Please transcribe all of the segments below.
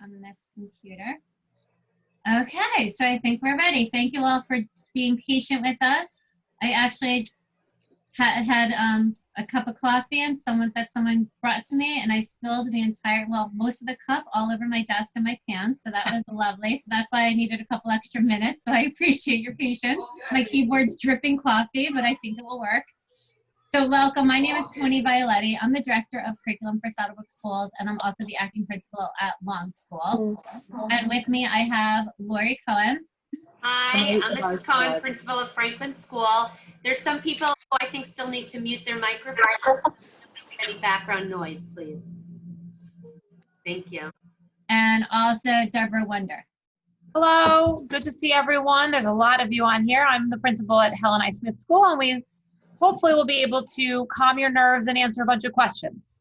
on this computer. Okay, so I think we're ready. Thank you all for being patient with us. I actually had a cup of coffee and someone brought to me, and I spilled the entire, well, most of the cup all over my desk and my pants, so that was lovely. So that's why I needed a couple extra minutes, so I appreciate your patience. My keyboard's dripping coffee, but I think it will work. So welcome, my name is Tony Violetti. I'm the Director of Curriculum for Brook Schools, and I'm also the Acting Principal at Long School. And with me, I have Lori Cohen. Hi, I'm Mrs. Cohen, Principal of Franklin School. There's some people who I think still need to mute their microphone. Any background noise, please. Thank you. And also Deborah Wonder. Hello, good to see everyone. There's a lot of you on here. I'm the principal at Helen I. Smith School, and we hopefully will be able to calm your nerves and answer a bunch of questions.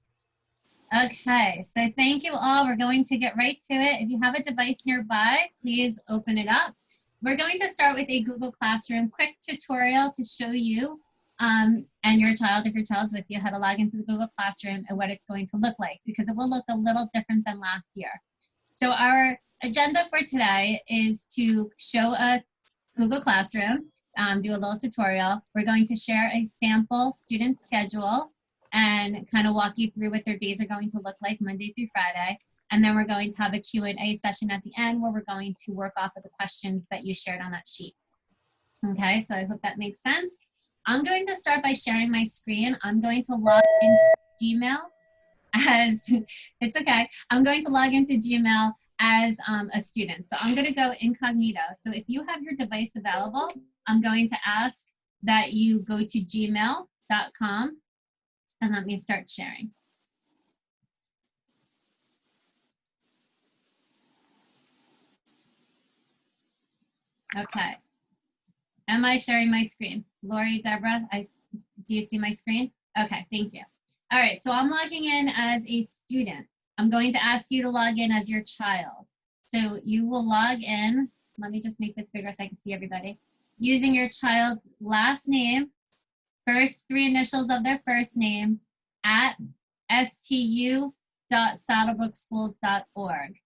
Okay, so thank you all. We're going to get right to it. If you have a device nearby, please open it up. We're going to start with a Google Classroom quick tutorial to show you and your child, if your child's with you, how to log into the Google Classroom and what it's going to look like, because it will look a little different than last year. So our agenda for today is to show a Google Classroom, do a little tutorial. We're going to share a sample student schedule and kind of walk you through what their days are going to look like Monday through Friday. And then we're going to have a Q&A session at the end where we're going to work off of the questions that you shared on that sheet. Okay, so I hope that makes sense. I'm going to start by sharing my screen. I'm going to log into Gmail as, it's okay. I'm going to log into Gmail as a student. So I'm gonna go incognito. So if you have your device available, I'm going to ask that you go to gmail.com and let me start sharing. Okay. Am I sharing my screen? Lori, Deborah, do you see my screen? Okay, thank you. All right, so I'm logging in as a student. I'm going to ask you to log in as your child. So you will log in, let me just make this bigger so I can see everybody, using your child's last name, first three initials of their first name, at stu.saddlebrooksschools.org.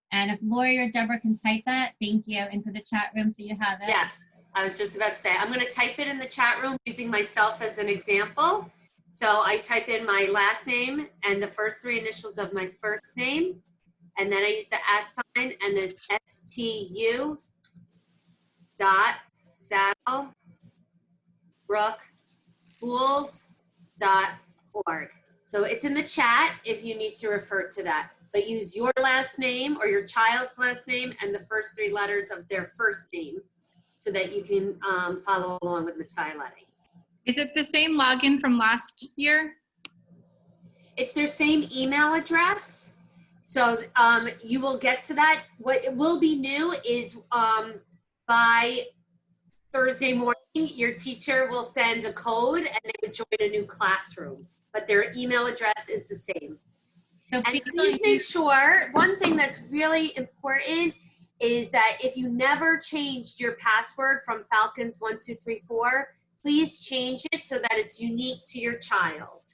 And if Lori or Deborah can type that, thank you, into the chat room so you have it. Yes, I was just about to say, I'm going to type it in the chat room using myself as an example. So I type in my last name and the first three initials of my first name, and then I use the @ sign, and it's stu.saddlebrooksschools.org. So it's in the chat if you need to refer to that. But use your last name or your child's last name and the first three letters of their first name so that you can follow along with Ms. Violetti. Is it the same login from last year? It's their same email address. So you will get to that. What will be new is by Thursday morning, your teacher will send a code and they would join a new classroom, but their email address is the same. So and please make sure, one thing that's really important is that if you never changed your password from Falcons1234, please change it so that it's unique to your child.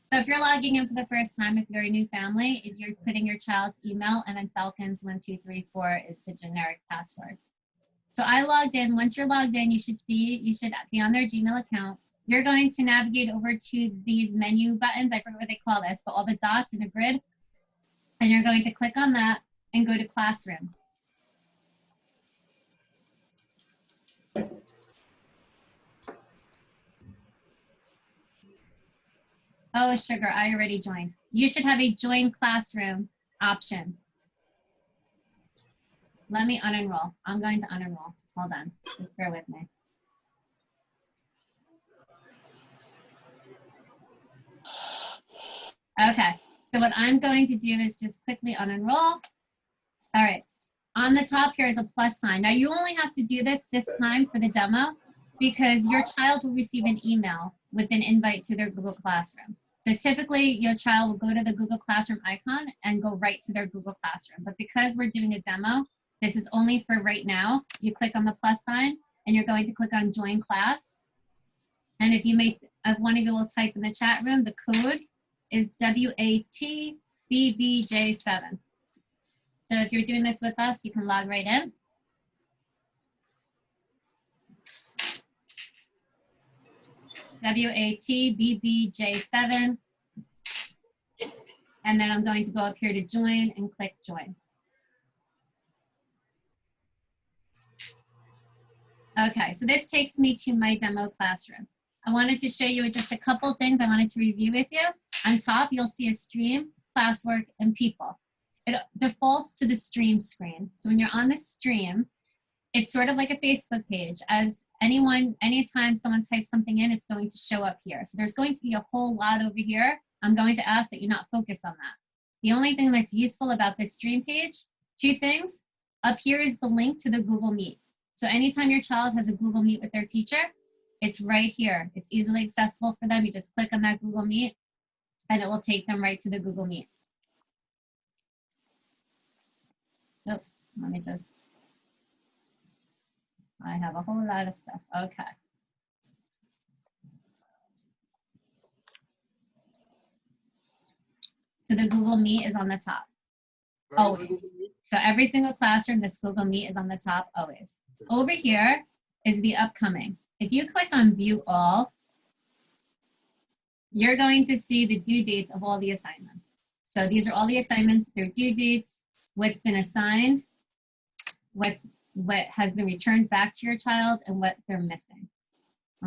So if you're logging in for the first time, if you're a new family, if you're putting your child's email and then Falcons1234 is the generic password. So I logged in. Once you're logged in, you should be on their Gmail account. You're going to navigate over to these menu buttons. I forget what they call this, but all the dots in a grid. And you're going to click on that and go to Classroom. Oh, sugar, I already joined. You should have a Join Classroom option. Let me unenroll. I'm going to unenroll. Hold on, just bear with me. Okay, so what I'm going to do is just quickly unenroll. All right, on the top here is a plus sign. Now you only have to do this time for the demo because your child will receive an email with an invite to their Google Classroom. So typically your child will go to the Google Classroom icon and go right to their Google Classroom. But because we're doing a demo, this is only for right now. You click on the plus sign and you're going to click on Join Class. And if one of you will type in the chat room, the code is WAT BBJ7. So if you're doing this with us, you can log right in. WATBBJ7. And then I'm going to go up here to join and click join. Okay, so this takes me to my demo classroom. I wanted to show you just a couple things I wanted to review with you. On top, you'll see a stream, classwork, and people. It defaults to the stream screen. So when you're on the stream, it's sort of like a Facebook page. As anytime someone types something in, it's going to show up here. So there's going to be a whole lot over here. I'm going to ask that you not focus on that. The only thing that's useful about this stream page, two things. Up here is the link to the Google Meet. So anytime your child has a Google Meet with their teacher, it's right here. It's easily accessible for them. You just click on that Google Meet and it will take them right to the Google Meet. Oops, let me just, I have a whole lot of stuff. Okay. So the Google Meet is on the top. Always. So every single classroom, this Google Meet is on the top always. Over here is the upcoming. If you click on view all, you're going to see the due dates of all the assignments. So these are all the assignments, their due dates, what's been assigned, what has been returned back to your child, and what they're missing.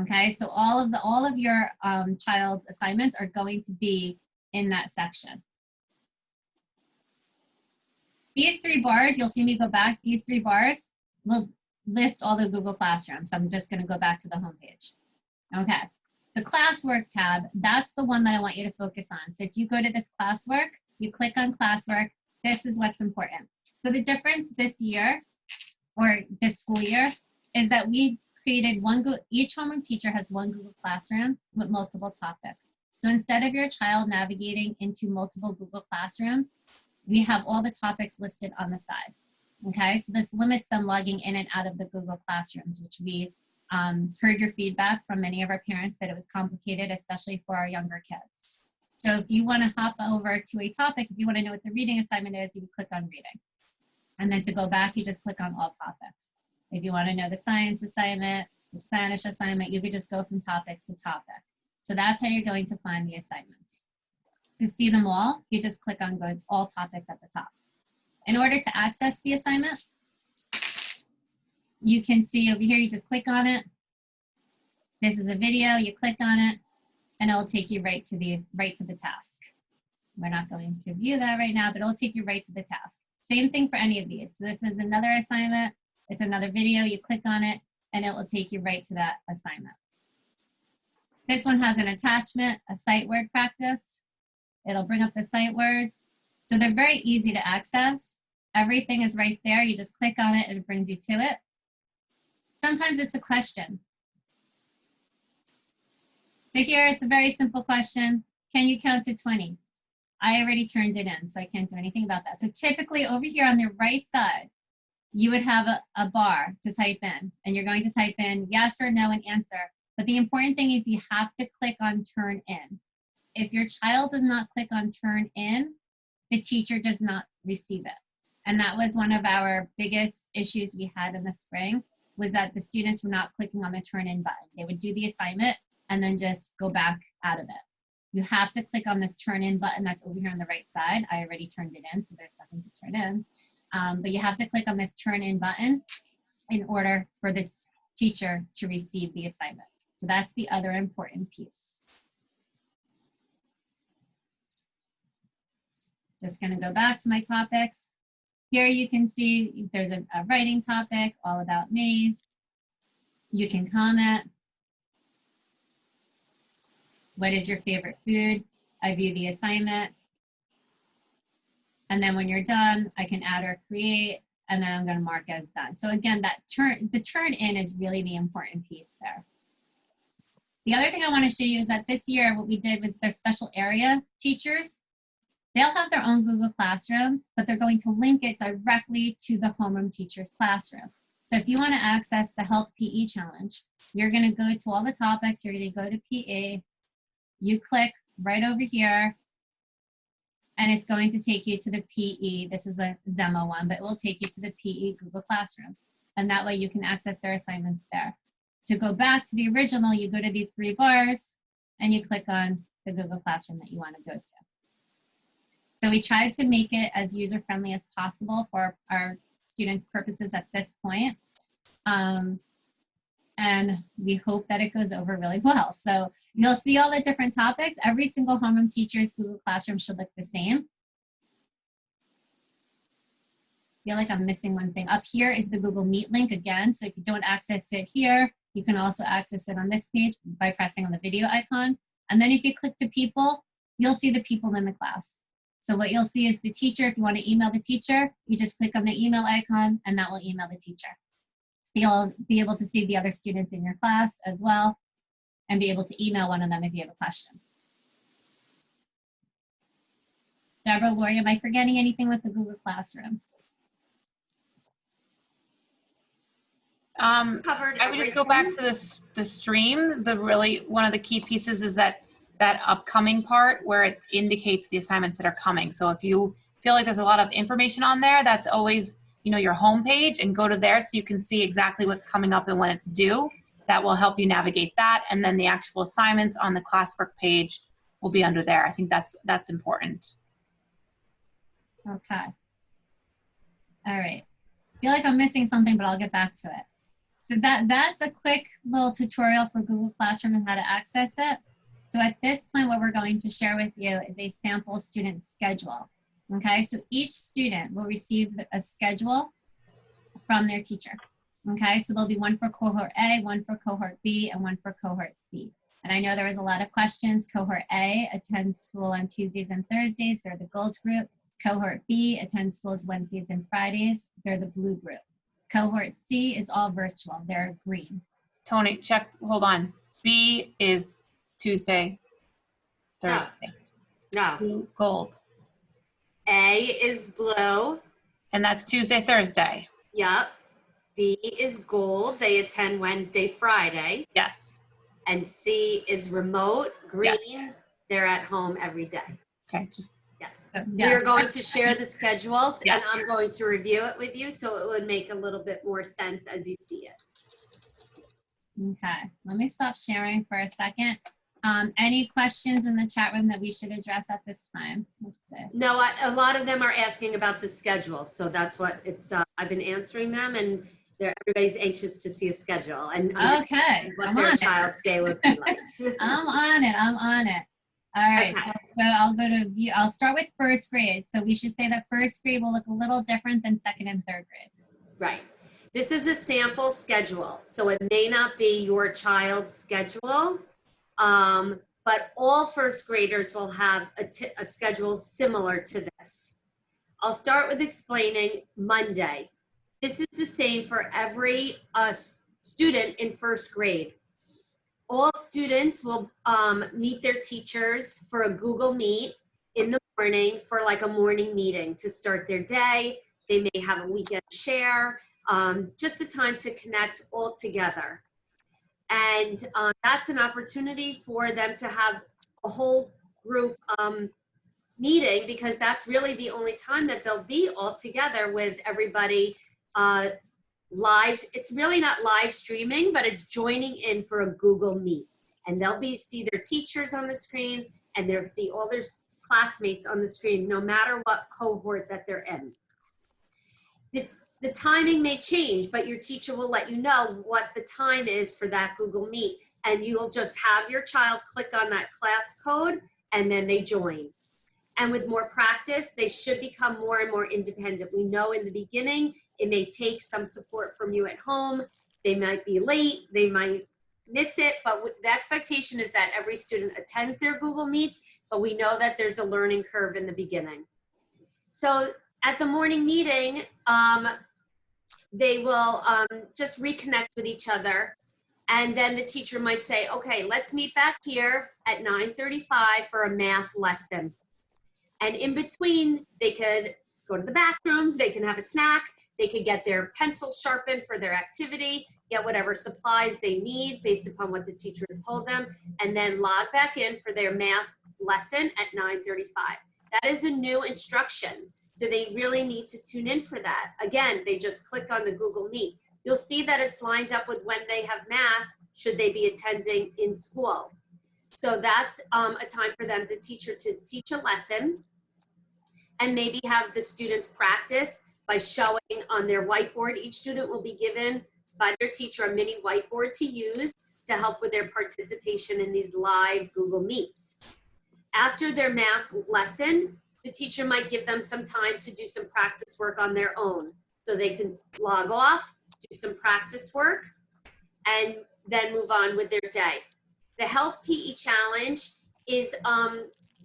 Okay, so all of your child's assignments are going to be in that section. These three bars, you'll see me go back, these three bars will list all the Google Classroom. So I'm just gonna go back to the home page. Okay, the classwork tab, that's the one that I want you to focus on. So if you go to this classwork, you click on classwork, this is what's important. So the difference this year, or this school year, is that we created each homeroom teacher has one Google Classroom with multiple topics. So instead of your child navigating into multiple Google Classrooms, we have all the topics listed on the side. Okay, so this limits them logging in and out of the Google Classrooms, which we heard your feedback from many of our parents that it was complicated, especially for our younger kids. So if you want to hop over to a topic, if you want to know what the reading assignment is, you would click on reading. And then to go back, you just click on all topics. If you want to know the science assignment, the Spanish assignment, you could just go from topic to topic. So that's how you're going to find the assignments. To see them all, you just click on go all topics at the top. In order to access the assignment, you can see over here, you just click on it. This is a video, you click on it, and it'll take you right to the task. We're not going to view that right now, but it'll take you right to the task. Same thing for any of these. So this is another assignment, it's another video, you click on it, and it will take you right to that assignment. This one has an attachment, a sight word practice. It'll bring up the sight words. So they're very easy to access. Everything is right there. You just click on it and it brings you to it. Sometimes it's a question. So here it's a very simple question. Can you count to 20? I already turned it in, so I can't do anything about that. So typically over here on the right side, you would have a bar to type in, and you're going to type in yes or no and answer. But the important thing is you have to click on turn in. If your child does not click on turn in, the teacher does not receive it. And that was one of our biggest issues we had in the spring, was that the students were not clicking on the turn in button. They would do the assignment and then just go back out of it. You have to click on this turn in button that's over here on the right side. I already turned it in, so there's nothing to turn in. But you have to click on this turn in button in order for the teacher to receive the assignment. So that's the other important piece. Just gonna go back to my topics. Here you can see there's a writing topic, all about me. You can comment. What is your favorite food? I view the assignment. And then when you're done, I can add or create, and then I'm gonna mark as done. So again, the turn in is really the important piece there. The other thing I wanna show you is that this year, what we did was their special area teachers, they'll have their own Google Classrooms, but they're going to link it directly to the homeroom teacher's classroom. So if you wanna access the Health PE Challenge, you're gonna go to all the topics, you're gonna go to PE, you click right over here, and it's going to take you to the PE. This is a demo one, but it will take you to the PE Google Classroom. And that way you can access their assignments there. To go back to the original, you go to these 3 bars and you click on the Google Classroom that you want to go to. So we tried to make it as user-friendly as possible for our students' purposes at this point. And we hope that it goes over really well. So you'll see all the different topics. Every single homeroom teacher's Google Classroom should look the same. I feel like I'm missing one thing. Up here is the Google Meet link again. So if you don't access it here, you can also access it on this page by pressing on the video icon. And then if you click to people, you'll see the people in the class. So what you'll see is the teacher. If you want to email the teacher, you just click on the email icon and that will email the teacher. You'll be able to see the other students in your class as well and be able to email one of them if you have a question. Deborah, Lori, am I forgetting anything with the Google Classroom? I would just go back to the stream. One of the key pieces is that upcoming part where it indicates the assignments that are coming. So if you feel like there's a lot of information on there, that's always, your home page, and go to there so you can see exactly what's coming up and when it's due. That will help you navigate that. And then the actual assignments on the Classwork page will be under there. I think that's important. Okay. All right. I feel like I'm missing something, but I'll get back to it. So that's a quick little tutorial for Google Classroom and how to access it. So at this point, what we're going to share with you is a sample student schedule. Okay, so each student will receive a schedule from their teacher. Okay, so there'll be one for cohort A, one for cohort B, and one for cohort C. And I know there was a lot of questions. Cohort A attends school on Tuesdays and Thursdays. They're the gold group. Cohort B attends schools Wednesdays and Fridays. They're the blue group. Cohort C is all virtual. They're green. Tony, hold on. B is Tuesday, Thursday. No. Blue, gold. A is blue. And that's Tuesday, Thursday. Yep. B is gold. They attend Wednesday, Friday. Yes. And C is remote, green. Yes. They're at home every day. Okay, Yes. Yeah. We are going to share the schedules Yes. and I'm going to review it with you so it would make a little bit more sense as you see it. Okay, let me stop sharing for a second. Any questions in the chat room that we should address at this time? Let's see. No, a lot of them are asking about the schedule. So that's what it's, I've been answering them and everybody's anxious to see a schedule and Okay, what I'm their on child's day would be like. it. I'm on it. All right, Okay. so I'll go to view. I'll start with first grade. So we should say that first grade will look a little different than second and third grade. Right. This is a sample schedule. So it may not be your child's schedule, but all first graders will have a schedule similar to this. I'll start with explaining Monday. This is the same for every student in first grade. All students will meet their teachers for a Google Meet in the morning for like a morning meeting to start their day. They may have a weekend share, just a time to connect all together. And that's an opportunity for them to have a whole group meeting because that's really the only time that they'll be all together with everybody live. It's really not live streaming, but it's joining in for a Google Meet. And they'll see their teachers on the screen and they'll see all their classmates on the screen, no matter what cohort that they're in. The timing may change, but your teacher will let you know what the time is for that Google Meet. And you will just have your child click on that class code and then they join. And with more practice, they should become more and more independent. We know in the beginning, it may take some support from you at home. They might be late, they might miss it, but the expectation is that every student attends their Google Meets, but we know that there's a learning curve in the beginning. So at the morning meeting, they will just reconnect with each other. And then the teacher might say, okay, let's meet back here at 9:35 for a math lesson. And in between, they could go to the bathroom, they can have a snack, they could get their pencil sharpened for their activity, get whatever supplies they need based upon what the teacher has told them, and then log back in for their math lesson at 9:35. That is a new instruction. So they really need to tune in for that. Again, they just click on the Google Meet. You'll see that it's lined up with when they have math, should they be attending in school. So that's a time for them, the teacher, to teach a lesson and maybe have the students practice by showing on their whiteboard. Each student will be given by their teacher a mini whiteboard to use to help with their participation in these live Google Meets. After their math lesson, the teacher might give them some time to do some practice work on their own. So they can log off, do some practice work, and then move on with their day. The Health PE Challenge is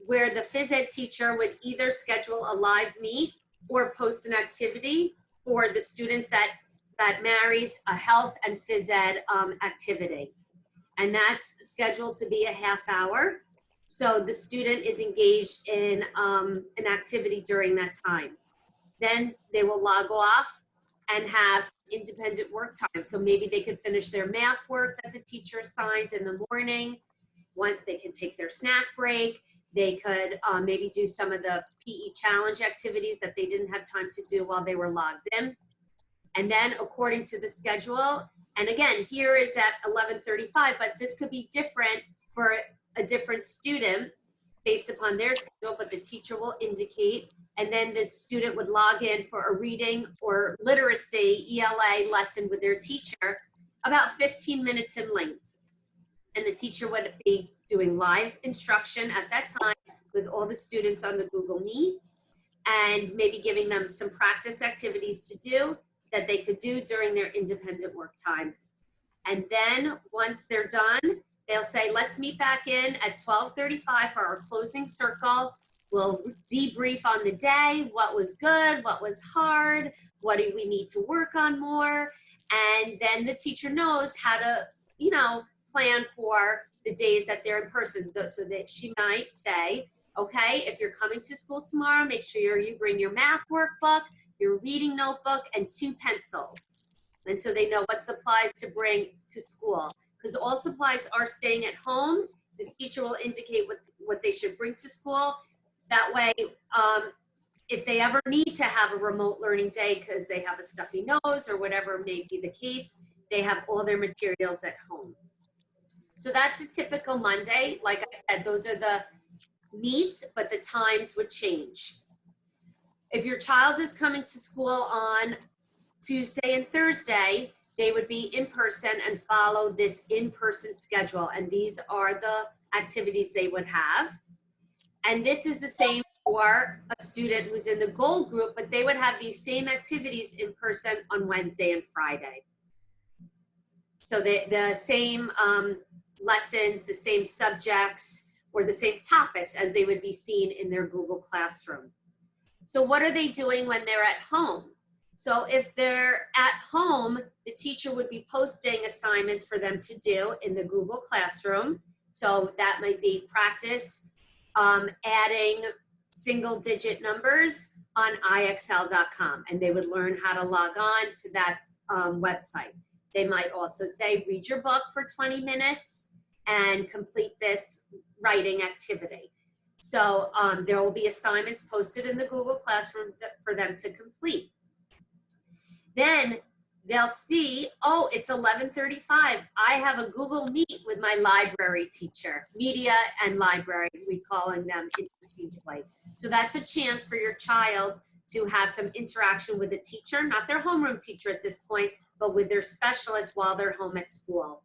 where the phys ed teacher would either schedule a live meet or post an activity for the students that marries a health and phys ed activity. And that's scheduled to be a half hour. So the student is engaged in an activity during that time. Then they will log off and have independent work time. So maybe they could finish their math work that the teacher assigns in the morning. They can take their snack break. They could maybe do some of the PE challenge activities that they didn't have time to do while they were logged in. And then according to the schedule, and again, here is at 11:35, but this could be different for a different student based upon their schedule, but the teacher will indicate, and then the student would log in for a reading or literacy ELA lesson with their teacher, about 15 minutes in length. And the teacher would be doing live instruction at that time with all the students on the Google Meet, and maybe giving them some practice activities to do that they could do during their independent work time. And then once they're done, they'll say, let's meet back in at 12:35 for our closing circle. We'll debrief on the day, what was good, what was hard, what do we need to work on more. And then the teacher knows how to, plan for the days that they're in person. So that she might say, okay, if you're coming to school tomorrow, make sure you bring your math workbook, your reading notebook, and 2 pencils. And so they know what supplies to bring to school. Because all supplies are staying at home. This teacher will indicate what they should bring to school. That way, if they ever need to have a remote learning day because they have a stuffy nose or whatever may be the case, they have all their materials at home. So that's a typical Monday. Like I said, those are the meets, but the times would change. If your child is coming to school on Tuesday and Thursday, they would be in person and follow this in-person schedule. And these are the activities they would have. And this is the same for a student who's in the gold group, but they would have these same activities in person on Wednesday and Friday. So the same lessons, the same subjects, or the same topics as they would be seen in their Google Classroom. So what are they doing when they're at home? So if they're at home, the teacher would be posting assignments for them to do in the Google Classroom. So that might be practice adding single-digit numbers on IXL.com, and they would learn how to log on to that website. They might also say, read your book for 20 minutes and complete this writing activity. So there will be assignments posted in the Google Classroom for them to complete. Then they'll see, oh, it's 11:35. I have a Google Meet with my library teacher, media and library, we calling them interchangeably. So that's a chance for your child to have some interaction with a teacher, not their homeroom teacher at this point, but with their specialist while they're home at school.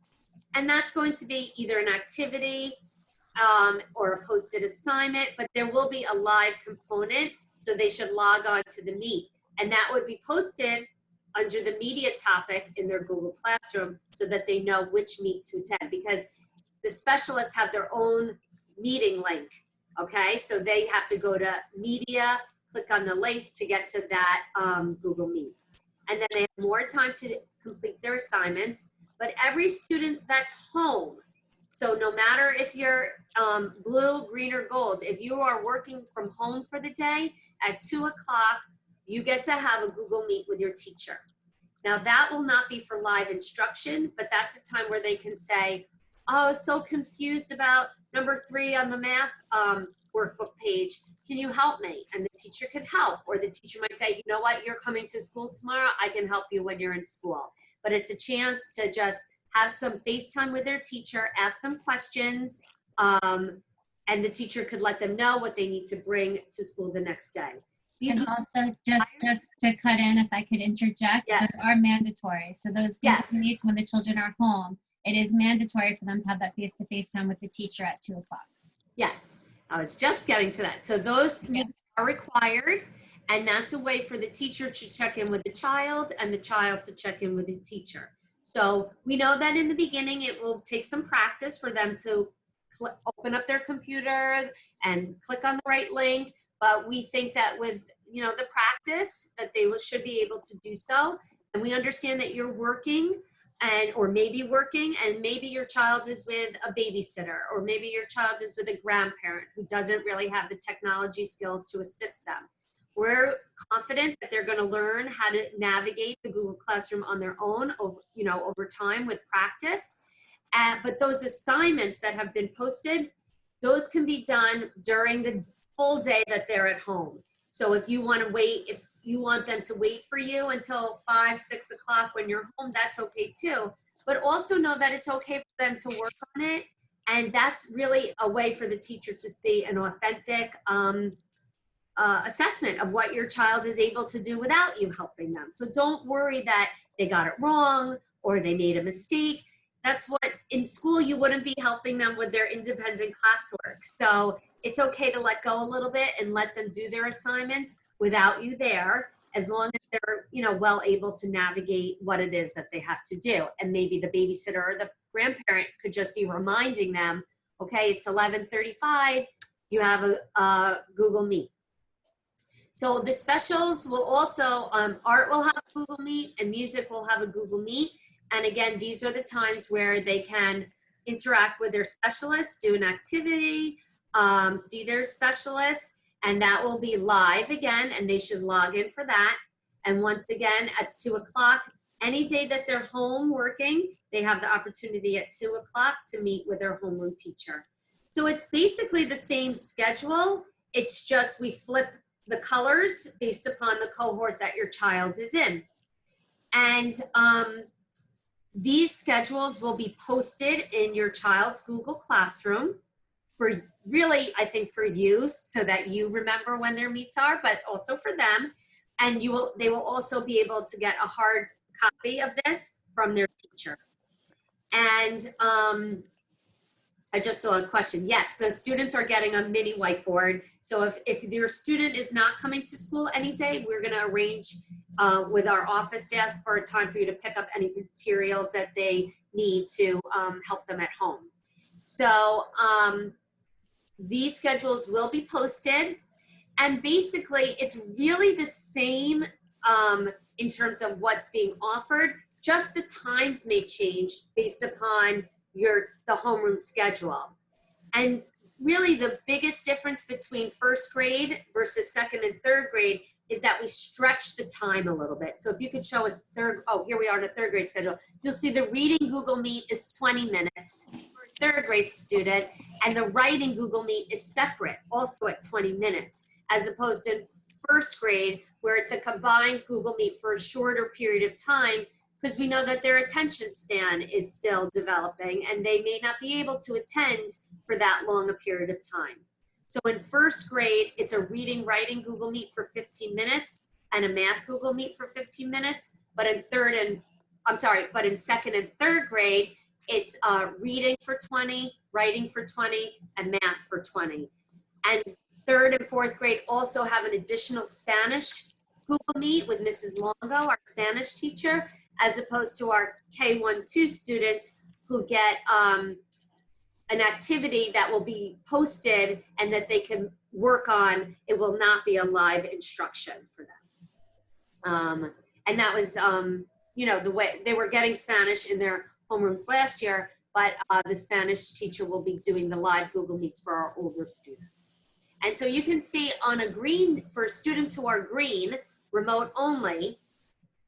And that's going to be either an activity or a posted assignment, but there will be a live component, so they should log on to the Meet. And that would be posted under the media topic in their Google Classroom so that they know which Meet to attend, because the specialists have their own meeting link, okay? So they have to go to media, click on the link to get to that Google Meet. And then they have more time to complete their assignments, but every student that's home, so no matter if you're blue, green, or gold, if you are working from home for the day, at 2 o'clock, you get to have a Google Meet with your teacher. Now that will not be for live instruction, but that's a time where they can say, oh, I was so confused about number 3 on the math workbook page. Can you help me? And the teacher could help, or the teacher might say, you know what, you're coming to school tomorrow. I can help you when you're in school. But it's a chance to just have some FaceTime with their teacher, ask them questions, and the teacher could let them know what they need to bring to school the next day. These And also, just to cut in, if I could interject, Yes. those are mandatory. So those Google Yes. Meets when the children are home, it is mandatory for them to have that face-to-face time with the teacher at 2 o'clock. Yes, I was just getting to that. So those are required, and that's a way for the teacher to check in with the child and the child to check in with the teacher. So we know that in the beginning, it will take some practice for them to open up their computer and click on the right link. But we think that with, you know, the practice that they should be able to do so. And we understand that you're working or maybe working, and maybe your child is with a babysitter, or maybe your child is with a grandparent who doesn't really have the technology skills to assist them. We're confident that they're going to learn how to navigate the Google Classroom on their own, over time with practice. But those assignments that have been posted, those can be done during the full day that they're at home. So if you want to wait, if you want them to wait for you until 5, 6 o'clock when you're home, that's okay too. But also know that it's okay for them to work on it. And that's really a way for the teacher to see an authentic assessment of what your child is able to do without you helping them. So don't worry that they got it wrong or they made a mistake. That's what, in school, you wouldn't be helping them with their independent classwork. So it's okay to let go a little bit and let them do their assignments without you there, as long as they're, well able to navigate what it is that they have to do. And maybe the babysitter or the grandparent could just be reminding them, okay, it's 11:35, you have a Google Meet. So the specials will also, art will have a Google Meet and music will have a Google Meet. And again, these are the times where they can interact with their specialists, do an activity, see their specialists, and that will be live again, and they should log in for that. And once again, at 2 o'clock, any day that they're home working, they have the opportunity at 2 o'clock to meet with their homeroom teacher. So it's basically the same schedule. It's just we flip the colors based upon the cohort that your child is in. And these schedules will be posted in your child's Google Classroom for really, I think, for you, so that you remember when their meets are, but also for them. And they will also be able to get a hard copy of this from their teacher. And I just saw a question. Yes, the students are getting a mini whiteboard. So if your student is not coming to school any day, we're gonna arrange with our office staff for a time for you to pick up any materials that they need to help them at home. So these schedules will be posted, and basically it's really the same in terms of what's being offered, just the times may change based upon the homeroom schedule. And really the biggest difference between first grade versus second and third grade is that we stretch the time a little bit. So if you could show us here we are in a third grade schedule. You'll see the reading Google Meet is 20 minutes for a third grade student, and the writing Google Meet is separate, also at 20 minutes, as opposed to first grade where it's a combined Google Meet for a shorter period of time, because we know that their attention span is still developing and they may not be able to attend for that long a period of time. So in first grade, it's a reading, writing Google Meet for 15 minutes and a math Google Meet for 15 minutes. But in second and third grade, it's reading for 20, writing for 20, and math for 20. And third and fourth grade also have an additional Spanish Google Meet with Mrs. Longo, our Spanish teacher, as opposed to our K1-2 students who get an activity that will be posted and that they can work on. It will not be a live instruction for them. And that was, the way they were getting Spanish in their homerooms last year, but the Spanish teacher will be doing the live Google Meets for our older students. And so you can see on a green, for students who are green, remote only,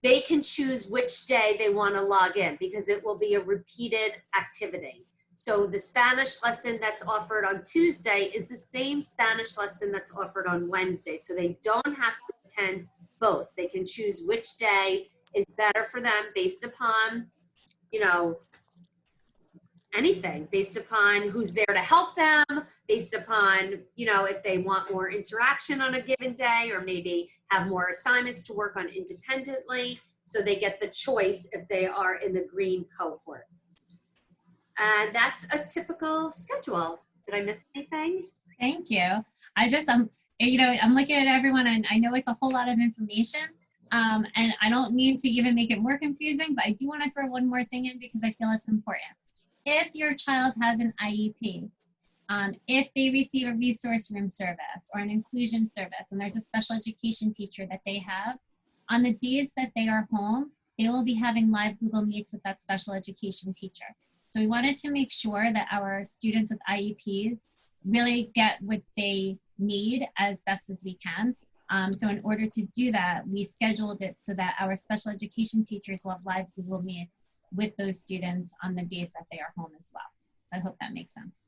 they can choose which day they want to log in because it will be a repeated activity. So the Spanish lesson that's offered on Tuesday is the same Spanish lesson that's offered on Wednesday. So they don't have to attend both. They can choose which day is better for them based upon, you know, anything, based upon who's there to help them, based upon, you know, if they want more interaction on a given day, or maybe have more assignments to work on independently. So they get the choice if they are in the green cohort. And that's a typical schedule. Did I miss anything? Thank you. You know, I'm looking at everyone and I know it's a whole lot of information. And I don't mean to even make it more confusing, but I do want to throw one more thing in because I feel it's important. If your child has an IEP, if they receive a resource room service or an inclusion service, and there's a special education teacher that they have, on the days that they are home, they will be having live Google Meets with that special education teacher. So we wanted to make sure that our students with IEPs really get what they need as best as we can. So in order to do that, we scheduled it so that our special education teachers will have live Google Meets with those students on the days that they are home as well. So I hope that makes sense.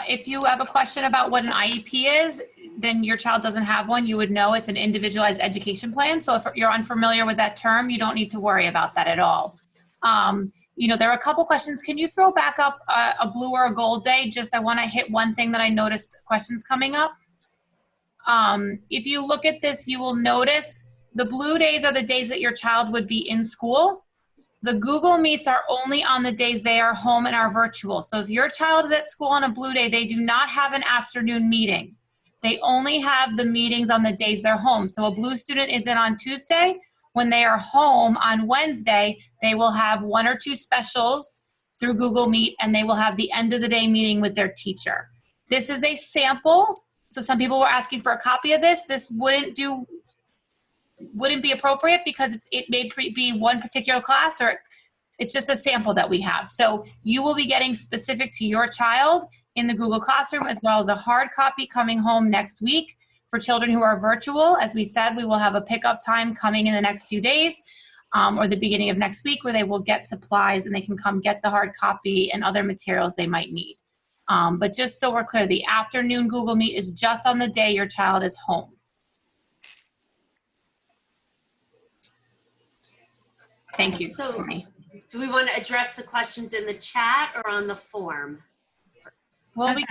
If you have a question about what an IEP is, then your child doesn't have one, you would know it's an individualized education plan. So if you're unfamiliar with that term, you don't need to worry about that at all. You know, there are a couple questions. Can you throw back up a blue or a gold day? Just, I want to hit one thing that I noticed questions coming up. If you look at this, you will notice the blue days are the days that your child would be in school. The Google Meets are only on the days they are home and are virtual. So if your child is at school on a blue day, they do not have an afternoon meeting. They only have the meetings on the days they're home. So a blue student is in on Tuesday. When they are home on Wednesday, they will have 1 or 2 specials through Google Meet, and they will have the end of the day meeting with their teacher. This is a sample. So some people were asking for a copy of this. This wouldn't be appropriate because it may be one particular class, or it's just a sample that we have. So you will be getting specific to your child in the Google Classroom, as well as a hard copy coming home next week. For children who are virtual, as we said, we will have a pickup time coming in the next few days, or the beginning of next week, where they will get supplies and they can come get the hard copy and other materials they might need. But just so we're clear, the afternoon Google Meet is just on the day your child is home. Thank you. So do we want to address the questions in the chat or on the form? Well, Okay.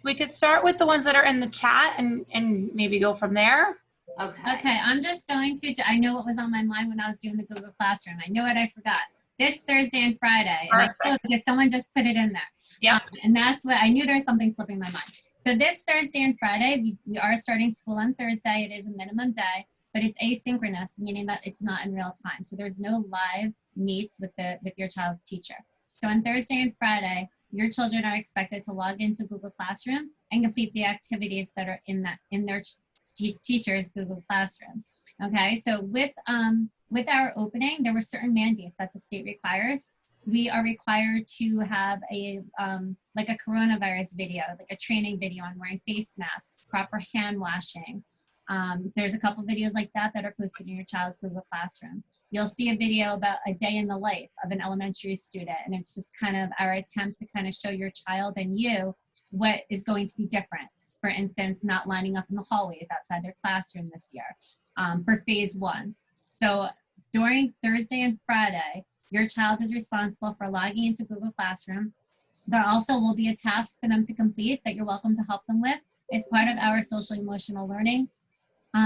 we could start with the ones that are in the chat and maybe go from there. Okay. I'm just going to, I know what was on my mind when I was doing the Google Classroom. I know what I forgot. This Thursday and Friday. And I know because someone just put it in there. Yeah. And that's what, I knew there was something slipping my mind. So this Thursday and Friday, we are starting school on Thursday. It is a minimum day, but it's asynchronous, meaning that it's not in real time. So there's no live meets with your child's teacher. So on Thursday and Friday, your children are expected to log into Google Classroom and complete the activities that are in their teacher's Google Classroom. Okay, so with our opening, there were certain mandates that the state requires. We are required to have like a coronavirus video, like a training video on wearing face masks, proper hand washing. There's a couple videos like that are posted in your child's Google Classroom. You'll see a video about a day in the life of an elementary student, and it's just kind of our attempt to kind of show your child and you what is going to be different. For instance, not lining up in the hallways outside their classroom this year for phase 1. So during Thursday and Friday, your child is responsible for logging into Google Classroom. There also will be a task for them to complete that you're welcome to help them with. It's part of our social emotional learning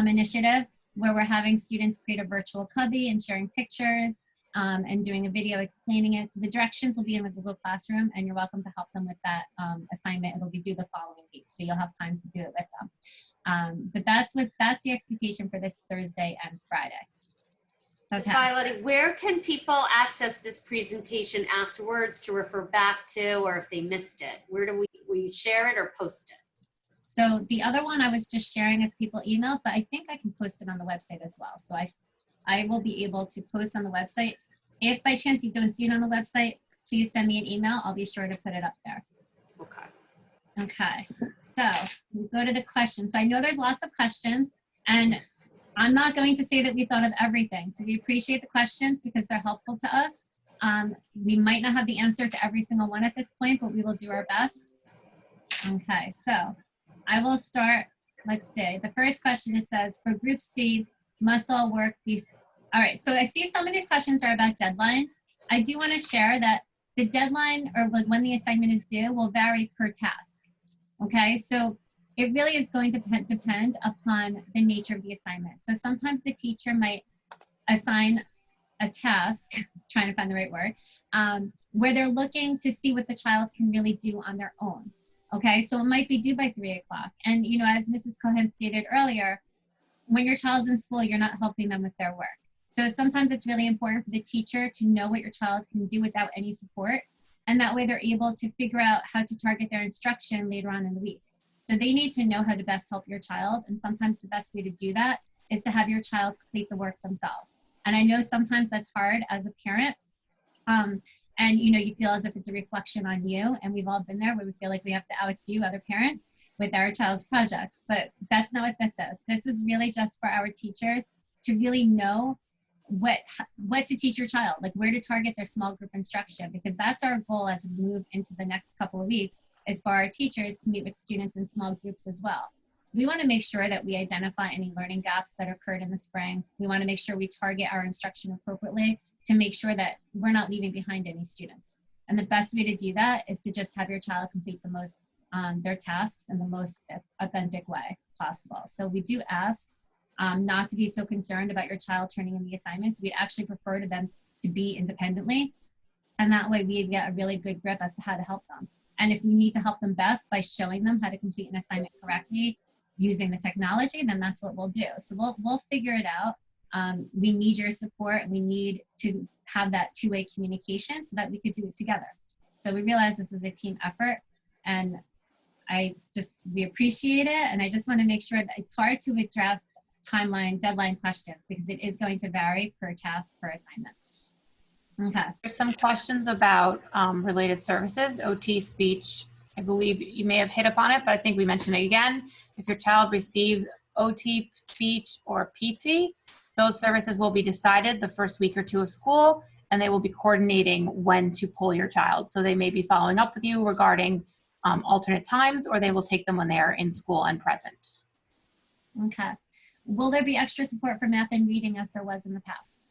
initiative, where we're having students create a virtual cubby and sharing pictures and doing a video explaining it. So the directions will be in the Google Classroom, and you're welcome to help them with that assignment. It'll be due the following week, so you'll have time to do it with them. But that's the expectation for this Thursday and Friday. Ms. Violetti, where can people access this presentation afterwards to refer back to, or if they missed it? Where will you share it or post it? So the other one I was just sharing as people emailed, but I think I can post it on the website as well. So I will be able to post on the website. If by chance you don't see it on the website, please send me an email. I'll be sure to put it up there. Okay. Okay, so we go to the questions. So I know there's lots of questions, and I'm not going to say that we thought of everything. So we appreciate the questions because they're helpful to us. We might not have the answer to every single one at this point, but we will do our best. Okay, so I will start. Let's see. The first question, it says, for group C, must all work be... All right, so I see some of these questions are about deadlines. I do want to share that the deadline, or like when the assignment is due, will vary per task. Okay, so it really is going to depend upon the nature of the assignment. So sometimes the teacher might assign a task, trying to find the right word, where they're looking to see what the child can really do on their own. Okay, so it might be due by 3 o'clock. And, you know, as Mrs. Cohen stated earlier, when your child's in school, you're not helping them with their work. So sometimes it's really important for the teacher to know what your child can do without any support. And that way they're able to figure out how to target their instruction later on in the week. So they need to know how to best help your child. And sometimes the best way to do that is to have your child complete the work themselves. And I know sometimes that's hard as a parent. And you know, you feel as if it's a reflection on you, and we've all been there where we feel like we have to outdo other parents with our child's projects, but that's not what this is. This is really just for our teachers to really know what to teach your child, like where to target their small group instruction, because that's our goal as we move into the next couple of weeks, is for our teachers to meet with students in small groups as well. We want to make sure that we identify any learning gaps that occurred in the spring. We want to make sure we target our instruction appropriately to make sure that we're not leaving behind any students. And the best way to do that is to just have your child complete the most, their tasks in the most authentic way possible. So we do ask not to be so concerned about your child turning in the assignments. We'd actually prefer to them to be independently. And that way we get a really good grip as to how to help them. And if we need to help them best by showing them how to complete an assignment correctly using the technology, then that's what we'll do. So we'll figure it out. We need your support. We need to have that two-way communication so that we could do it together. So we realize this is a team effort, and we appreciate it. And I just want to make sure that it's hard to address timeline, deadline questions, because it is going to vary per task, per assignment. Okay. There's some questions about related services, OT, speech. I believe you may have hit upon it, but I think we mentioned it again. If your child receives OT, speech, or PT, those services will be decided the first week or two of school, and they will be coordinating when to pull your child. So they may be following up with you regarding alternate times, or they will take them when they are in school and present. Okay. Will there be extra support for math and reading as there was in the past?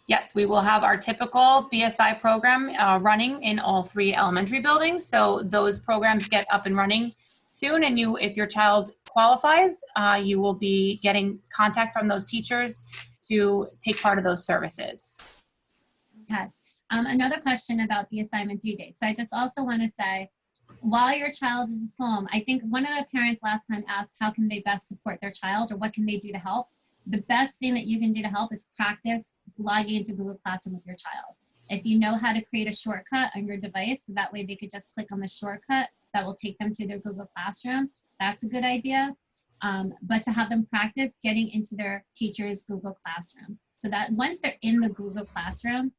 Yes, we will have our typical BSI program running in all 3 elementary buildings. So those programs get up and running soon, and if your child qualifies, you will be getting contact from those teachers to take part of those services. Okay. Another question about the assignment due date. So I just also want to say, while your child is home, I think one of the parents last time asked how can they best support their child, or what can they do to help? The best thing that you can do to help is practice logging into Google Classroom with your child. If you know how to create a shortcut on your device, so that way they could just click on the shortcut that will take them to their Google Classroom, that's a good idea. But to have them practice getting into their teacher's Google Classroom, so that once they're in the Google Classroom,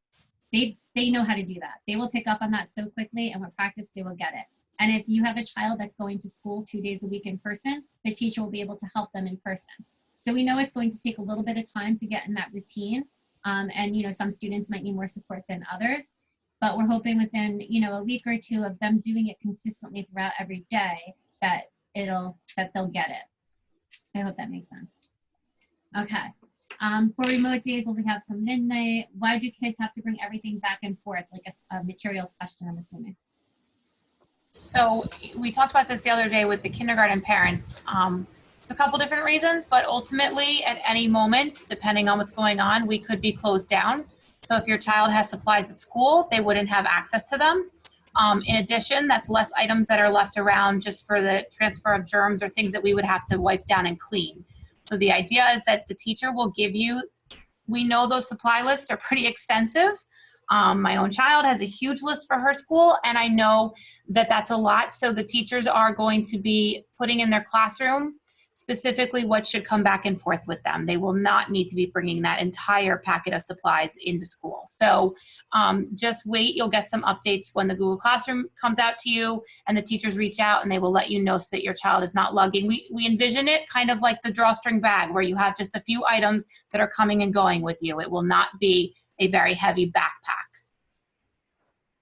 they know how to do that. They will pick up on that so quickly, and with practice, they will get it. And if you have a child that's going to school 2 days a week in person, the teacher will be able to help them in person. So we know it's going to take a little bit of time to get in that routine. And, you know, some students might need more support than others, but we're hoping within, you know, a week or two of them doing it consistently throughout every day that they'll get it. I hope that makes sense. Okay. For remote days, will we have some midnight? Why do kids have to bring everything back and forth? Like a materials question, I'm assuming. So we talked about this the other day with the kindergarten parents. A couple different reasons, but ultimately at any moment, depending on what's going on, we could be closed down. So if your child has supplies at school, they wouldn't have access to them. In addition, that's less items that are left around just for the transfer of germs or things that we would have to wipe down and clean. So the idea is that the teacher will give you, we know those supply lists are pretty extensive. My own child has a huge list for her school, and I know that that's a lot. So the teachers are going to be putting in their classroom specifically what should come back and forth with them. They will not need to be bringing that entire packet of supplies into school. So just wait, you'll get some updates when the Google Classroom comes out to you and the teachers reach out and they will let you know so that your child is not lugging. We envision it kind of like the drawstring bag where you have just a few items that are coming and going with you. It will not be a very heavy backpack.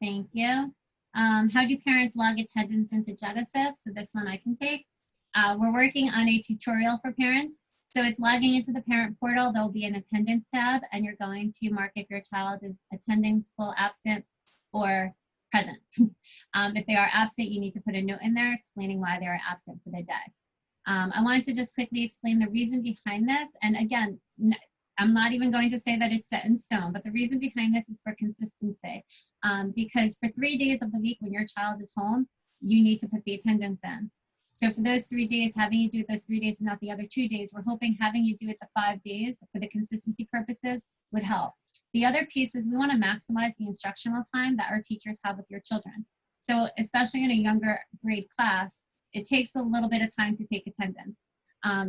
Thank you. How do parents log attendance into Genesis? So this one I can take. We're working on a tutorial for parents. So it's logging into the parent portal. There'll be an attendance tab, and you're going to mark if your child is attending school, absent, or present. If they are absent, you need to put a note in there explaining why they are absent for the day. I wanted to just quickly explain the reason behind this. And again, I'm not even going to say that it's set in stone, but the reason behind this is for consistency. Because for 3 days of the week when your child is home, you need to put the attendance in. So for those 3 days, having you do it those 3 days and not the other 2 days, we're hoping having you do it the 5 days for the consistency purposes would help. The other piece is we want to maximize the instructional time that our teachers have with your children. So especially in a younger grade class, it takes a little bit of time to take attendance.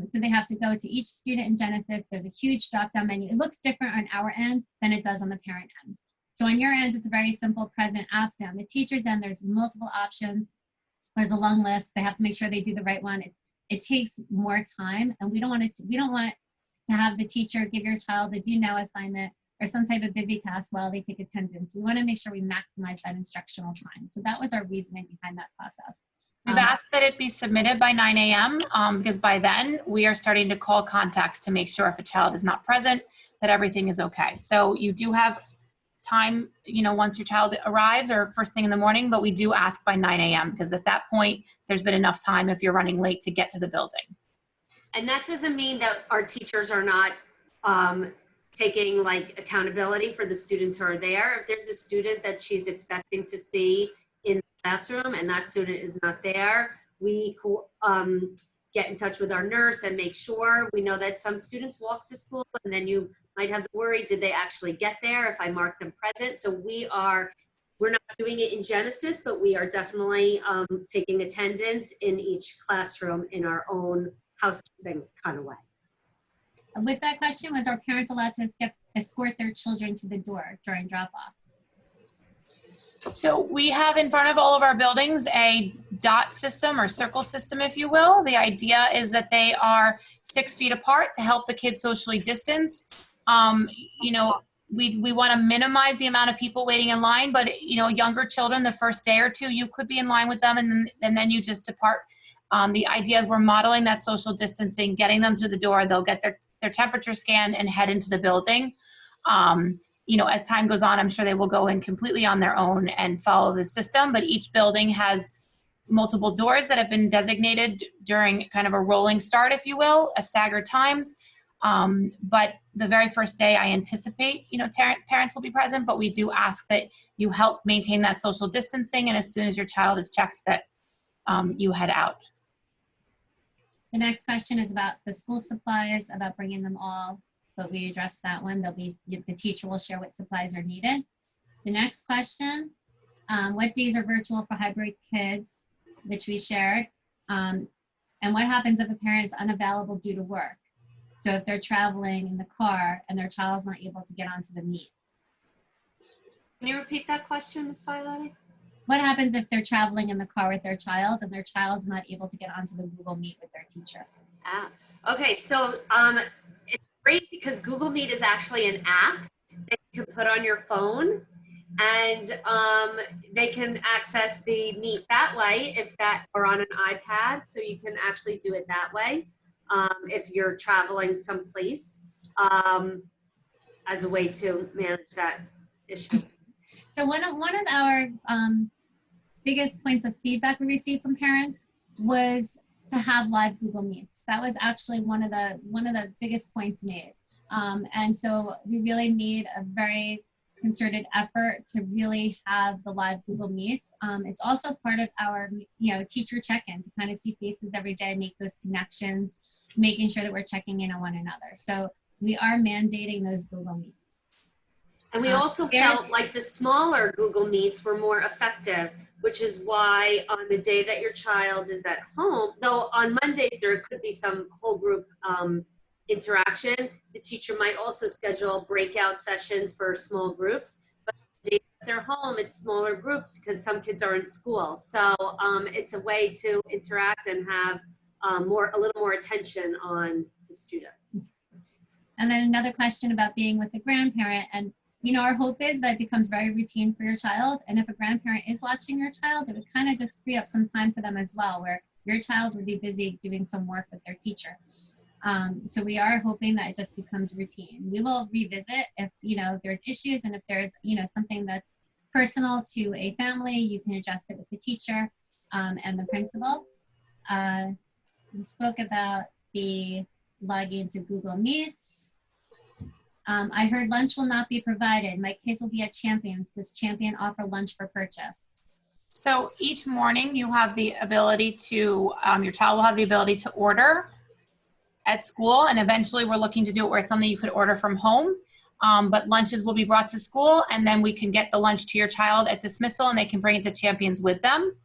So they have to go to each student in Genesis. There's a huge drop-down menu. It looks different on our end than it does on the parent end. So on your end, it's a very simple present, absent. On the teacher's end, there's multiple options. There's a long list. They have to make sure they do the right one. It takes more time, and we don't want to have the teacher give your child a do now assignment or some type of busy task while they take attendance. We want to make sure we maximize that instructional time. So that was our reasoning behind that process. We've asked that it be submitted by 9 a.m. Because by then we are starting to call contacts to make sure if a child is not present, that everything is okay. So you do have time, once your child arrives or first thing in the morning, but we do ask by 9 a.m. because at that point, there's been enough time if you're running late to get to the building. And that doesn't mean that our teachers are not taking accountability for the students who are there. If there's a student that she's expecting to see in the classroom and that student is not there, we get in touch with our nurse and make sure. We know that some students walk to school and then you might have the worry, did they actually get there if I mark them present? So we're not doing it in Genesis, but we are definitely taking attendance in each classroom in our own housekeeping kind of way. With that question, was our parents allowed to escort their children to the door during drop-off? So we have in front of all of our buildings a dot system or circle system, if you will. The idea is that they are 6 feet apart to help the kids socially distance. We want to minimize the amount of people waiting in line, but younger children, the first day or two, you could be in line with them and then you just depart. The idea is we're modeling that social distancing, getting them to the door. They'll get their temperature scanned and head into the building. As time goes on, I'm sure they will go in completely on their own and follow the system, but each building has multiple doors that have been designated during kind of a rolling start, if you will, staggered times. But the very first day, I anticipate, parents will be present, but we do ask that you help maintain that social distancing, and as soon as your child is checked, that you head out. The next question is about the school supplies, about bringing them all, but we addressed that one. The teacher will share what supplies are needed. The next question, what days are virtual for hybrid kids, which we shared, and what happens if a parent is unavailable due to work? So if they're traveling in the car and their child's not able to get onto the Meet. Can you repeat that question, Ms. Violetti? What happens if they're traveling in the car with their child and their child's not able to get onto the Google Meet with their teacher? Okay, so it's great because Google Meet is actually an app that you can put on your phone, and they can access the Meet that way or on an iPad, so you can actually do it that way if you're traveling someplace as a way to manage that issue. So one of our biggest points of feedback we received from parents was to have live Google Meets. That was actually one of the biggest points made. And so we really made a very concerted effort to really have the live Google Meets. It's also part of our teacher check-in to kind of see faces every day, make those connections, making sure that we're checking in on one another. So we are mandating those Google Meets. And we also felt like the smaller Google Meets were more effective, which is why on the day that your child is at home, though on Mondays there could be some whole group interaction, the teacher might also schedule breakout sessions for small groups. But the day that they're home, it's smaller groups because some kids are in school. So it's a way to interact and have a little more attention on the student. And then another question about being with the grandparent, and our hope is that it becomes very routine for your child. And if a grandparent is watching your child, it would kind of just free up some time for them as well, where your child would be busy doing some work with their teacher. So we are hoping that it just becomes routine. We will revisit if, there's issues, and if there's, something that's personal to a family, you can address it with the teacher and the principal. We spoke about the logging to Google Meets. I heard lunch will not be provided. My kids will be at Champions. Does Champion offer lunch for purchase? So each morning you have the ability to, your child will have the ability to order at school, and eventually we're looking to do it where it's something you could order from home. But lunches will be brought to school, and then we can get the lunch to your child at dismissal, and they can bring it to Champions with them.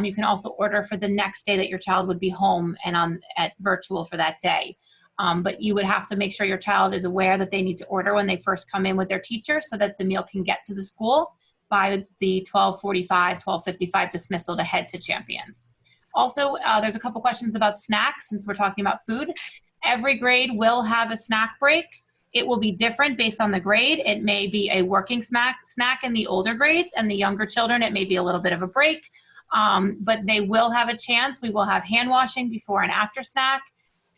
You can also order for the next day that your child would be home and at virtual for that day. But you would have to make sure your child is aware that they need to order when they first come in with their teacher so that the meal can get to the school by the 12:45, 12:55 dismissal to head to Champions. Also, there's a couple questions about snacks since we're talking about food. Every grade will have a snack break. It will be different based on the grade. It may be a working snack in the older grades, and the younger children, it may be a little bit of a break. But they will have a chance. We will have hand washing before and after snack,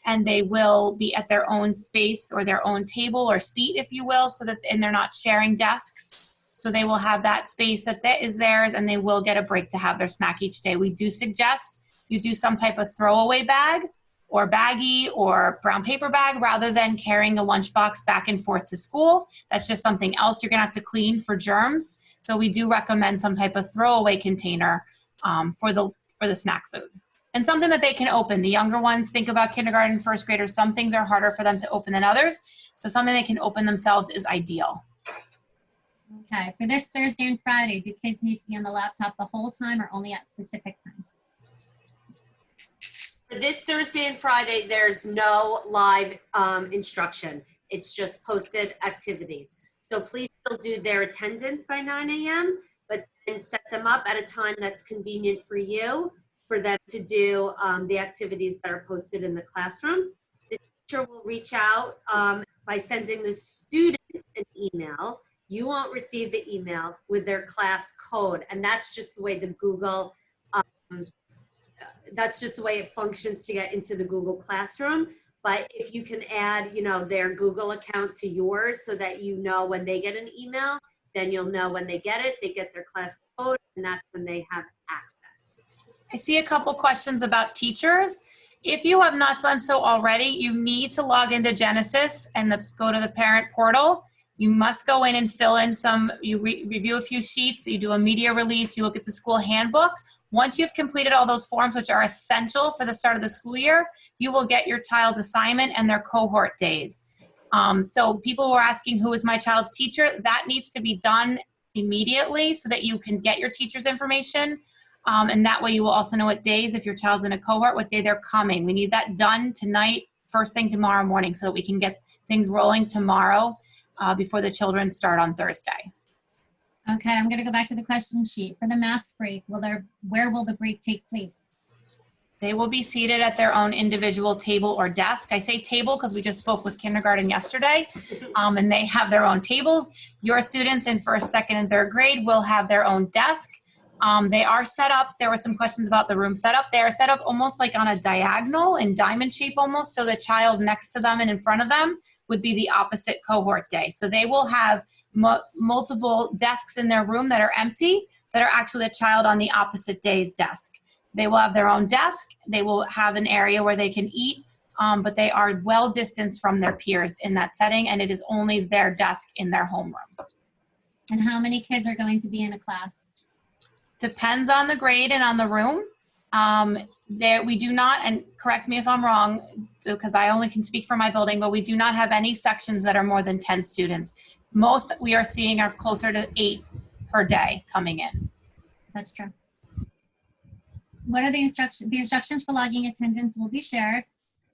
and they will be at their own space or their own table or seat, if you will, and they're not sharing desks. So they will have that space that is theirs, and they will get a break to have their snack each day. We do suggest you do some type of throwaway bag or baggie or brown paper bag rather than carrying a lunchbox back and forth to school. That's just something else you're gonna have to clean for germs. So we do recommend some type of throwaway container for the snack food. And something that they can open. The younger ones, think about kindergarten, first graders, some things are harder for them to open than others. So something they can open themselves is ideal. Okay, for this Thursday and Friday, do kids need to be on the laptop the whole time or only at specific times? For this Thursday and Friday, there's no live instruction. It's just posted activities. So please still do their attendance by 9 a.m., but then set them up at a time that's convenient for you for them to do the activities that are posted in the classroom. The teacher will reach out by sending the student an email. You won't receive the email with their class code, and that's just the way the Google that's just the way it functions to get into the Google Classroom. But if you can add, their Google account to yours so that when they get an email, then you'll know when they get it, they get their class code, and that's when they have access. I see a couple questions about teachers. If you have not done so already, you need to log into Genesis and go to the parent portal. You must go in and fill in you review a few sheets, you do a media release, you look at the school handbook. Once you've completed all those forms, which are essential for the start of the school year, you will get your child's assignment and their cohort days. So people were asking, who is my child's teacher? That needs to be done immediately so that you can get your teacher's information. And that way you will also know what days, if your child's in a cohort, what day they're coming. We need that done tonight, first thing tomorrow morning, so that we can get things rolling tomorrow before the children start on Thursday. Okay, I'm gonna go back to the question sheet. For the mask break, where will the break take place? They will be seated at their own individual table or desk. I say table because we just spoke with kindergarten yesterday, and they have their own tables. Your students in first, second, and third grade will have their own desk. They are set up, there were some questions about the room setup. They are set up almost like on a diagonal in diamond shape almost, so the child next to them and in front of them would be the opposite cohort day. So they will have multiple desks in their room that are empty, that are actually the child on the opposite day's desk. They will have their own desk. They will have an area where they can eat, but they are well distanced from their peers in that setting, and it is only their desk in their homeroom. And how many kids are going to be in a class? Depends on the grade and on the room. We do not, and correct me if I'm wrong, because I only can speak for my building, but we do not have any sections that are more than 10 students. Most we are seeing are closer to 8 per day coming in. That's true. What are the instructions? The instructions for logging attendance will be shared.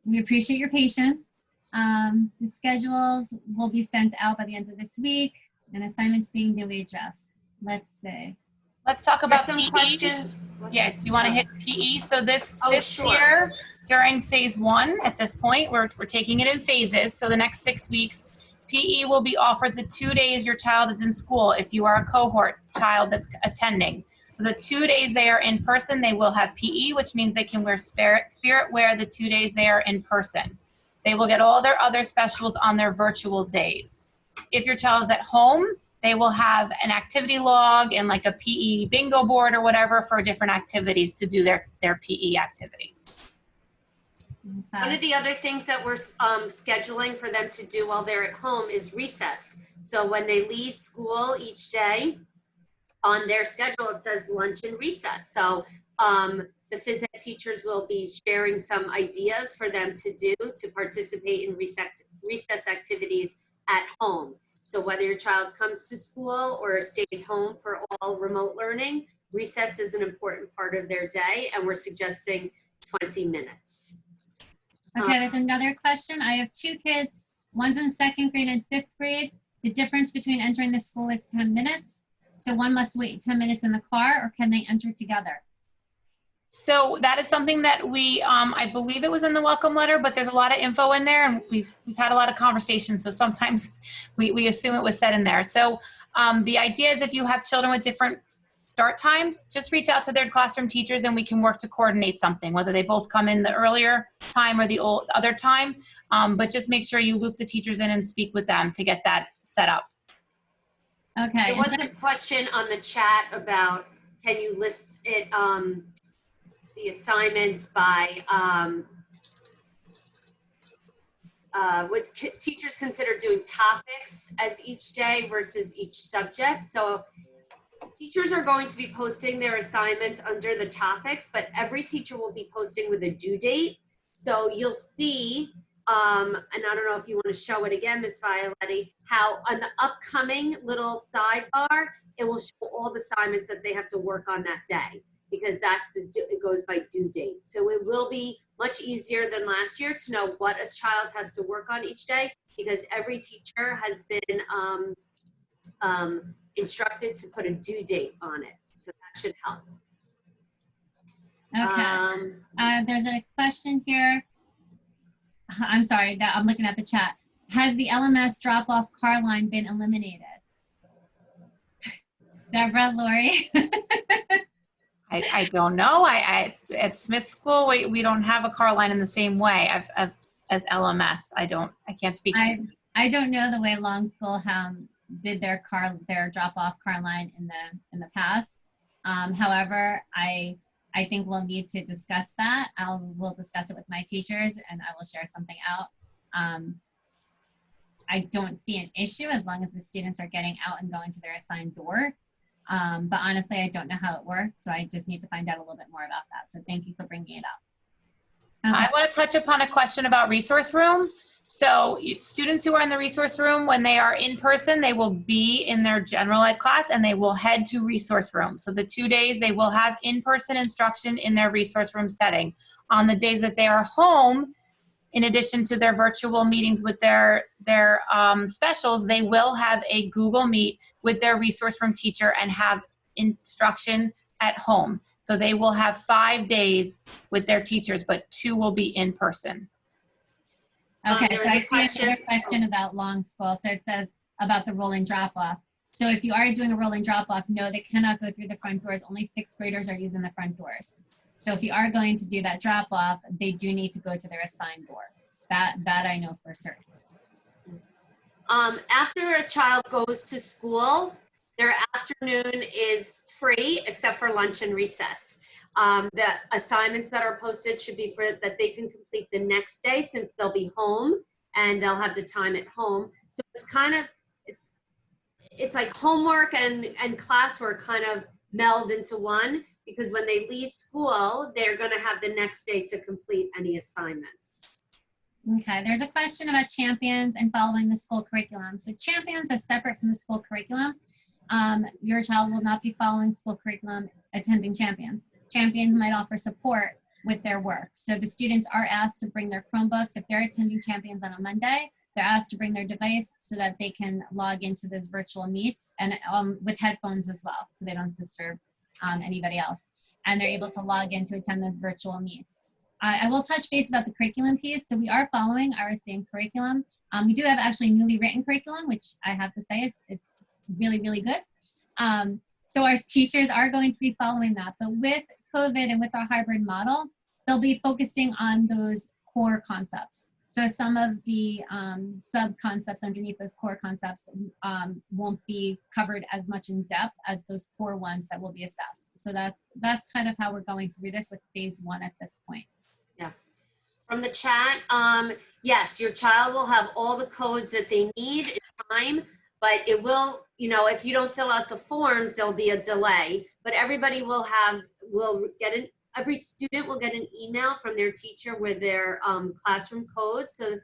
We appreciate your patience. The schedules will be sent out by the end of this week, and assignments being duly addressed. Let's see. Let's talk about Some PE. question. Yeah, do you want to hit PE? So this Sure. year, during phase 1, at this point, we're taking it in phases. So the next 6 weeks, PE will be offered the 2 days your child is in school if you are a cohort child that's attending. So the 2 days they are in person, they will have PE, which means they can wear spirit wear the 2 days they are in person. They will get all their other specials on their virtual days. If your child is at home, they will have an activity log and like a PE bingo board or whatever for different activities to do their PE activities. One of the other things that we're scheduling for them to do while they're at home is recess. So when they leave school each day, on their schedule, it says lunch and recess. So the phys ed teachers will be sharing some ideas for them to do to participate in recess activities at home. So whether your child comes to school or stays home for all remote learning, recess is an important part of their day, and we're suggesting 20 minutes. Okay, there's another question. I have 2 kids. One's in 2nd grade and 5th grade. The difference between entering the school is 10 minutes. So one must wait 10 minutes in the car, or can they enter together? So that is something that we, I believe it was in the welcome letter, but there's a lot of info in there, and we've had a lot of conversations. So sometimes we assume it was said in there. So the idea is if you have children with different start times, just reach out to their classroom teachers and we can work to coordinate something, whether they both come in the earlier time or the other time. But just make sure you loop the teachers in and speak with them to get that set up. Okay. There was a question on the chat about, can you list it, the assignments by, would teachers consider doing topics as each day versus each subject? So teachers are going to be posting their assignments under the topics, but every teacher will be posting with a due date. So you'll see, and I don't know if you want to show it again, Ms. Violetti, how on the upcoming little sidebar, it will show all the assignments that they have to work on that day, because that's it goes by due date. So it will be much easier than last year to know what a child has to work on each day, because every teacher has been instructed to put a due date on it. So that should help. Okay. There's a question here. I'm sorry, I'm looking at the chat. Has the LMS drop-off car line been eliminated? Deborah, Lori? I don't know. At Smith School, we don't have a car line in the same way as LMS. I can't speak to it. I don't know the way Long School did their drop-off car line in the past. However, I think we'll need to discuss that. We'll discuss it with my teachers, and I will share something out. I don't see an issue as long as the students are getting out and going to their assigned door. But honestly, I don't know how it works, so I just need to find out a little bit more about that. So thank you for bringing it up. Okay. I want to touch upon a question about resource room. So students who are in the resource room, when they are in person, they will be in their general ed class and they will head to resource room. So the 2 days they will have in-person instruction in their resource room setting. On the days that they are home, in addition to their virtual meetings with their specials, they will have a Google Meet with their resource room teacher and have instruction at home. So they will have 5 days with their teachers, but 2 will be in person. Okay, so I see another question about Long School. So it says about the rolling drop-off. So if you are doing a rolling drop-off, no, they cannot go through the front doors. Only 6th graders are using the front doors. So if you are going to do that drop-off, they do need to go to their assigned door. That I know for certain. After a child goes to school, their afternoon is free except for lunch and recess. The assignments that are posted should be for that they can complete the next day, since they'll be home and they'll have the time at home. So it's kind of, it's like homework and classwork kind of meld into one, because when they leave school, they're going to have the next day to complete any assignments. Okay, there's a question about Champions and following the school curriculum. So Champions is separate from the school curriculum. Your child will not be following school curriculum attending Champions. Champions might offer support with their work. So the students are asked to bring their Chromebooks. If they're attending Champions on a Monday, they're asked to bring their device so that they can log into those virtual meets, and with headphones as well, so they don't disturb anybody else. And they're able to log in to attend those virtual meets. I will touch base about the curriculum piece. So we are following our same curriculum. We do have actually newly written curriculum, which I have to say is it's really, really good. So our teachers are going to be following that. But with COVID and with our hybrid model, they'll be focusing on those core concepts. So some of the sub-concepts underneath those core concepts won't be covered as much in depth as those core ones that will be assessed. So that's kind of how we're going through this with phase 1 at this point. Yeah. From the chat, yes, your child will have all the codes that they need in time, but it will, you know, if you don't fill out the forms, there'll be a delay. But everybody will get every student will get an email from their teacher with their classroom code. So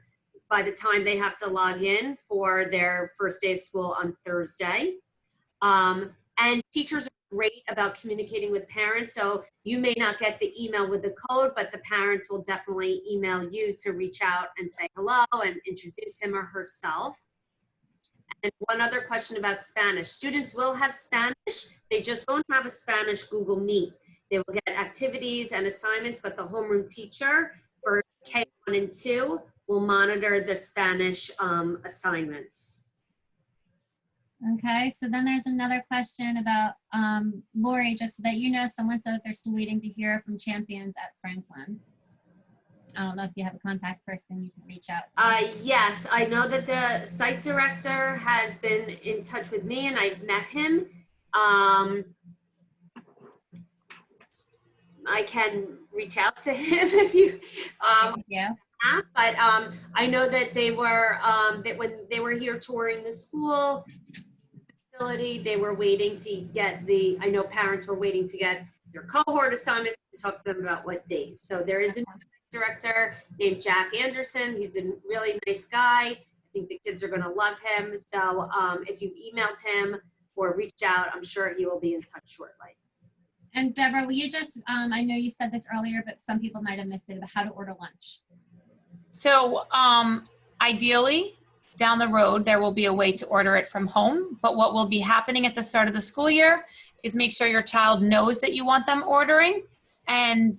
by the time they have to log in for their first day of school on Thursday. And teachers are great about communicating with parents. So you may not get the email with the code, but the parents will definitely email you to reach out and say hello and introduce him or herself. And one other question about Spanish. Students will have Spanish. They just won't have a Spanish Google Meet. They will get activities and assignments, but the homeroom teacher for K1 and 2 will monitor the Spanish assignments. Okay, so then there's another question about Lori, just so that you know, someone said that they're still waiting to hear from Champions at Franklin. I don't know if you have a contact person you can reach out to. Yes, I know that the site director has been in touch with me and I've met him. I can reach out to him if you but I know that they were that when they were here touring the school facility, they were waiting to get I know parents were waiting to get their cohort assignments to talk to them about what days. So there is a director named Jack Anderson. He's a really nice guy. I think the kids are going to love him. So if you've emailed him or reached out, I'm sure he will be in touch shortly. And Deborah, will you just, I know you said this earlier, but some people might have missed it, about how to order lunch. So ideally, down the road, there will be a way to order it from home. But what will be happening at the start of the school year is make sure your child knows that you want them ordering. And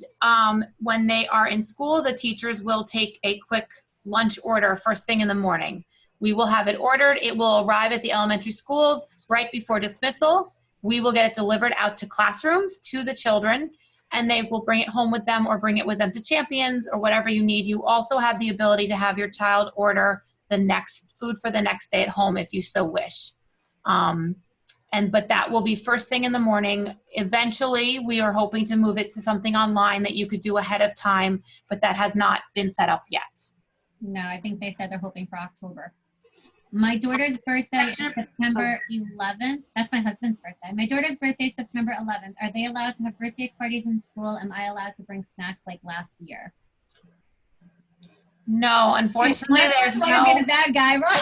when they are in school, the teachers will take a quick lunch order first thing in the morning. We will have it ordered. It will arrive at the elementary schools right before dismissal. We will get it delivered out to classrooms to the children, and they will bring it home with them or bring it with them to Champions or whatever you need. You also have the ability to have your child order the next food for the next day at home if you so wish. But that will be first thing in the morning. Eventually, we are hoping to move it to something online that you could do ahead of time, but that has not been set up yet. No, I think they said they're hoping for October. My daughter's birthday is September 11th. That's my husband's birthday. My daughter's birthday is September 11th. Are they allowed to have birthday parties in school? Am I allowed to bring snacks like last year? No, unfortunately, there's no. Let me be the bad guy, Rob.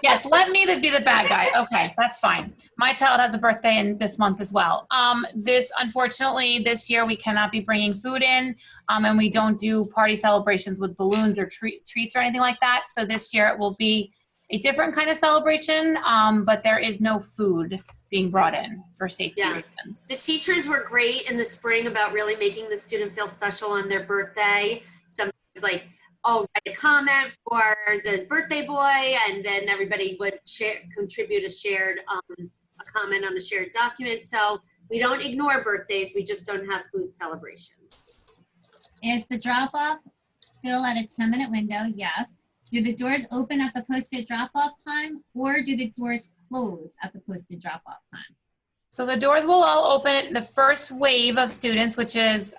Yes, let me be the bad guy. Okay, that's fine. My child has a birthday in this month as well. Unfortunately, this year we cannot be bringing food in, and we don't do party celebrations with balloons or treats or anything like that. So this year it will be a different kind of celebration, but there is no food being brought in for safety reasons. The teachers were great in the spring about really making the student feel special on their birthday. Sometimes like, oh, write a comment for the birthday boy, and then everybody would contribute a comment on a shared document. So we don't ignore birthdays, we just don't have food celebrations. Is the drop-off still at a 10-minute window? Yes. Do the doors open at the posted drop-off time, or do the doors close at the posted drop-off time? So the doors will all open. The first wave of students, which is,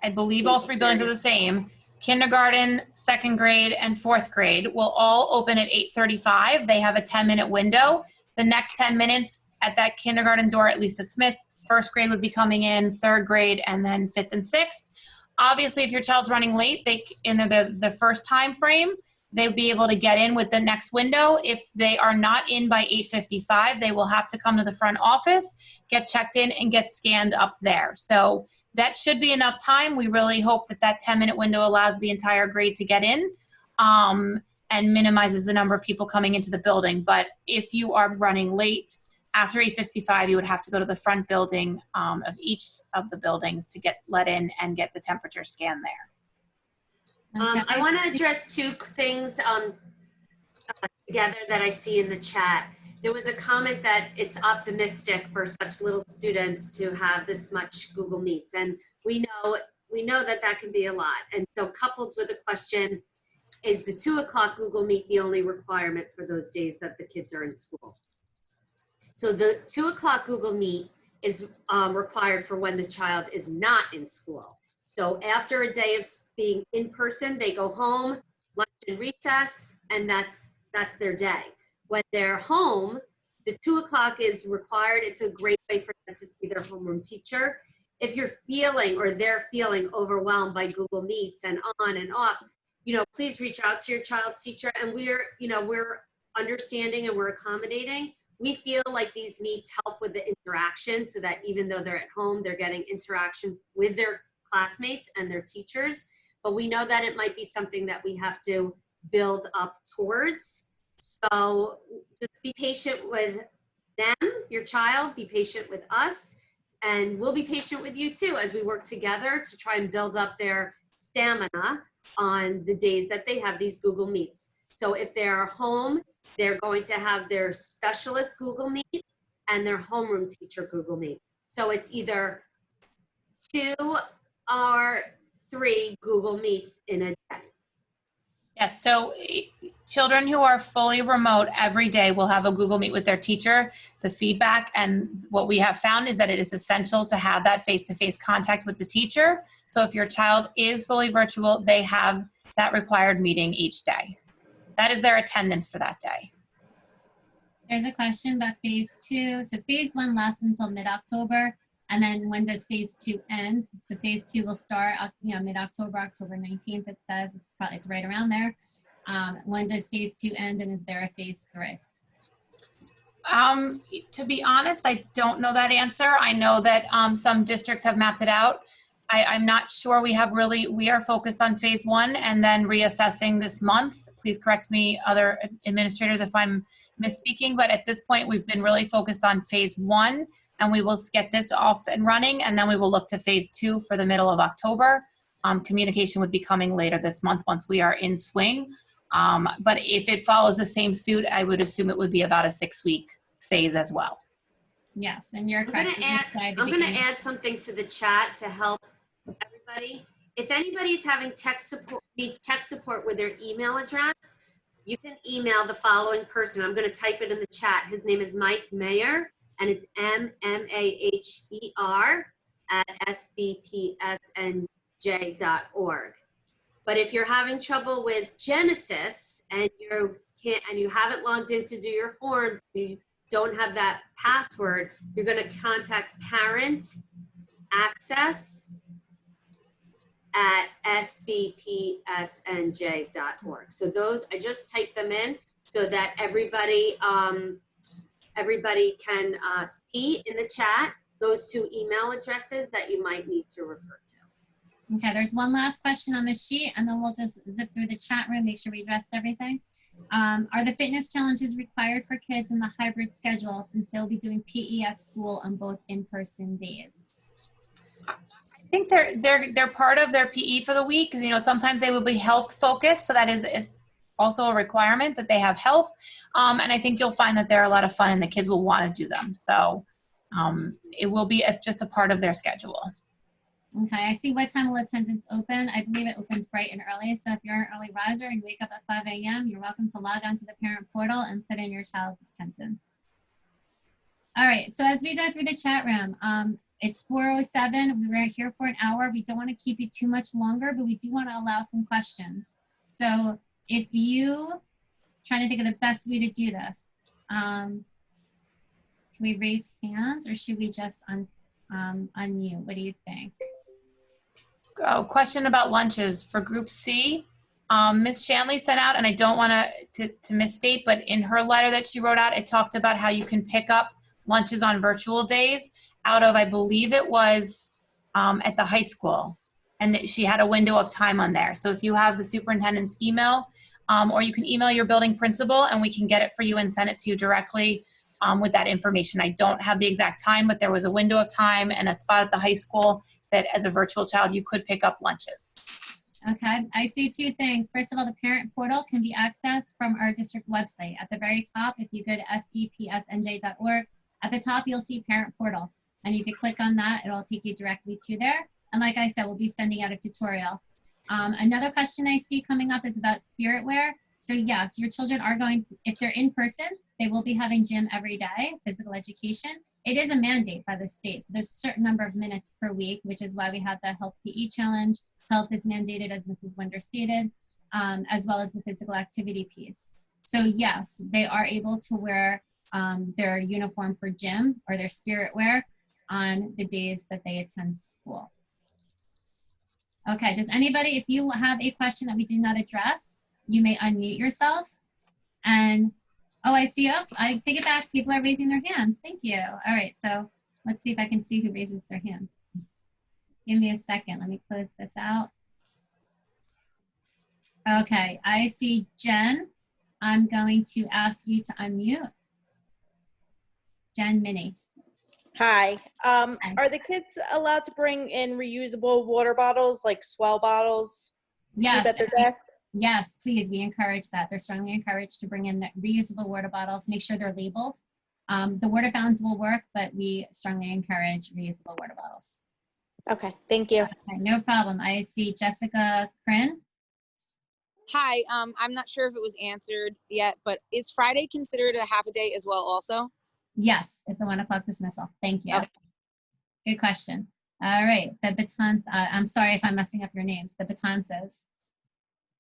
I believe all three buildings are the same, kindergarten, second grade, and fourth grade, will all open at 8:35. They have a 10-minute window. The next 10 minutes at that kindergarten door, at least at Smith, first grade would be coming in, third grade, and then fifth and sixth. Obviously, if your child's running late, in the first time frame, they'll be able to get in with the next window. If they are not in by 8:55, they will have to come to the front office, get checked in, and get scanned up there. So that should be enough time. We really hope that 10-minute window allows the entire grade to get in and minimizes the number of people coming into the building. But if you are running late after 8:55, you would have to go to the front building of each of the buildings to get let in and get the temperature scan there. I want to address two things together that I see in the chat. There was a comment that it's optimistic for such little students to have this much Google Meets, and we know that that can be a lot. And so coupled with the question, is the 2 o'clock Google Meet the only requirement for those days that the kids are in school? So the 2 o'clock Google Meet is required for when the child is not in school. So after a day of being in person, they go home, lunch and recess, and that's their day. When they're home, the 2 o'clock is required. It's a great way for them to see their homeroom teacher. If you're feeling or they're feeling overwhelmed by Google Meets and on and off, please reach out to your child's teacher, and we're understanding and we're accommodating. We feel like these meets help with the interaction so that even though they're at home, they're getting interaction with their classmates and their teachers. But we know that it might be something that we have to build up towards. So just be patient with them, your child, be patient with us, and we'll be patient with you too as we work together to try and build up their stamina on the days that they have these Google Meets. So if they're home, they're going to have their specialist Google Meet and their homeroom teacher Google Meet. So it's either 2 or 3 Google Meets in a day. Yes, so children who are fully remote every day will have a Google Meet with their teacher. The feedback and what we have found is that it is essential to have that face-to-face contact with the teacher. So if your child is fully virtual, they have that required meeting each day. That is their attendance for that day. There's a question about phase 2. So phase 1 lasts until mid-October. And then when does phase 2 end? So phase 2 will start, mid-October, October 19th, it says. It's right around there. When does phase 2 end, and is there a phase 3? To be honest, I don't know that answer. I know that some districts have mapped it out. I'm not sure we are focused on phase 1 and then reassessing this month. Please correct me, other administrators, if I'm misspeaking, but at this point, we've been really focused on phase 1, and we will get this off and running, and then we will look to phase 2 for the middle of October. Communication would be coming later this month once we are in swing. But if it follows the same suit, I would assume it would be about a 6-week phase as well. Yes, and you're correct. I'm going to add something to the chat to help everybody. If anybody's having needs tech support with their email address, you can email the following person. I'm going to type it in the chat. His name is Mike Mayer, and it's MMAHER@sbpsnj.org. But if you're having trouble with Genesis and you haven't logged in to do your forms, you don't have that password, you're going to contact parentaccess@sbpsnj.org. So those, I just typed them in so that everybody can see in the chat those 2 email addresses that you might need to refer to. Okay, there's one last question on the sheet, and then we'll just zip through the chat room, make sure we addressed everything. Are the fitness challenges required for kids in the hybrid schedule since they'll be doing PE at school on both in-person days? I think they're part of their PE for the week. Sometimes they will be health focused, so that is also a requirement that they have health. And I think you'll find that they're a lot of fun and the kids will want to do them. So it will be just a part of their schedule. Okay, I see what time will attendance open. I believe it opens bright and early. So if you're an early riser and you wake up at 5 a.m., you're welcome to log on to the parent portal and put in your child's attendance. All right, so as we go through the chat room, it's 4:07. We were here for an hour. We don't want to keep you too much longer, but we do want to allow some questions. So if you, trying to think of the best way to do this, can we raise hands or should we just unmute? What do you think? Question about lunches for Group C. Ms. Shanley sent out, and I don't want to misstate, but in her letter that she wrote out, it talked about how you can pick up lunches on virtual days out of, I believe it was at the high school. And that she had a window of time on there. So if you have the superintendent's email, or you can email your building principal and we can get it for you and send it to you directly with that information. I don't have the exact time, but there was a window of time and a spot at the high school that as a virtual child, you could pick up lunches. Okay, I see two things. First of all, the parent portal can be accessed from our district website. At the very top, if you go to sbpsnj.org, at the top you'll see parent portal. And if you click on that, it'll take you directly to there. And like I said, we'll be sending out a tutorial. Another question I see coming up is about spiritware. So yes, your children are going, if they're in person, they will be having gym every day, physical education. It is a mandate by the state. So there's a certain number of minutes per week, which is why we have the Health PE Challenge. Health is mandated, as Mrs. Winder stated, as well as the physical activity piece. So yes, they are able to wear their uniform for gym or their spirit wear on the days that they attend school. Okay, does anybody, if you have a question that we did not address, you may unmute yourself. And, oh, I see, oh, I take it back. People are raising their hands. Thank you. All right, so let's see if I can see who raises their hands. Give me a second. Let me close this out. Okay, I see Jen. I'm going to ask you to unmute. Jen Minnie. Hi. Are the kids allowed to bring in reusable water bottles, like swell bottles, to keep at their desk? Yes, please. We encourage that. They're strongly encouraged to bring in the reusable water bottles. Make sure they're labeled. The water fountains will work, but we strongly encourage reusable water bottles. Okay, thank you. Okay, no problem. I see Jessica Crin. Hi, I'm not sure if it was answered yet, but is Friday considered a half a day as well also? Yes, it's a 1 o'clock dismissal. Thank you. Okay. Good question. All right, the baton, I'm sorry if I'm messing up your names. The baton says.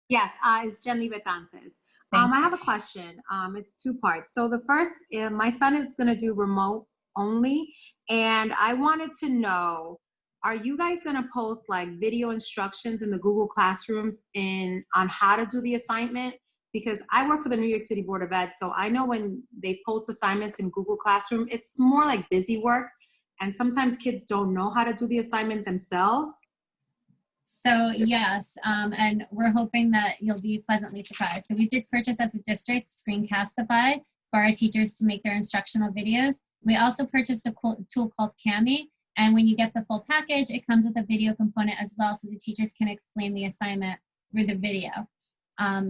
Yes, it's Jenny Betances. I have a question. It's two parts. So the first, my son is going to do remote only, and I wanted to know, are you guys going to post like video instructions in the Google Classrooms on how to do the assignment? Because I work for the New York City Board of Ed, so I know when they post assignments in Google Classroom, it's more like busy work, and sometimes kids don't know how to do the assignment themselves. So yes, and we're hoping that you'll be pleasantly surprised. So we did purchase as a district Screencastify for our teachers to make their instructional videos. We also purchased a tool called Cami, and when you get the full package, it comes with a video component as well, so the teachers can explain the assignment through the video.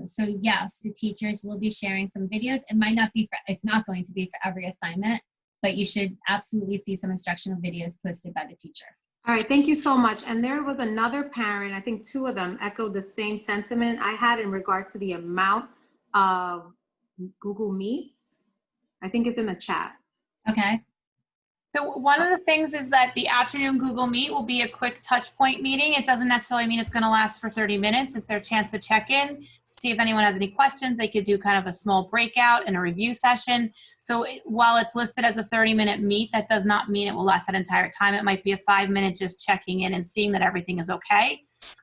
So yes, the teachers will be sharing some videos. It might not be it's not going to be for every assignment, but you should absolutely see some instructional videos posted by the teacher. All right, thank you so much. And there was another parent, I think two of them echoed the same sentiment I had in regards to the amount of Google Meets. I think it's in the chat. Okay. So one of the things is that the afternoon Google Meet will be a quick touch point meeting. It doesn't necessarily mean it's going to last for 30 minutes. It's their chance to check in, to see if anyone has any questions. They could do kind of a small breakout and a review session. So while it's listed as a 30-minute meet, that does not mean it will last that entire time. It might be a 5-minute just checking in and seeing that everything is okay.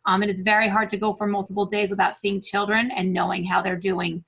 It is very hard to go for multiple days without seeing children and knowing how they're doing.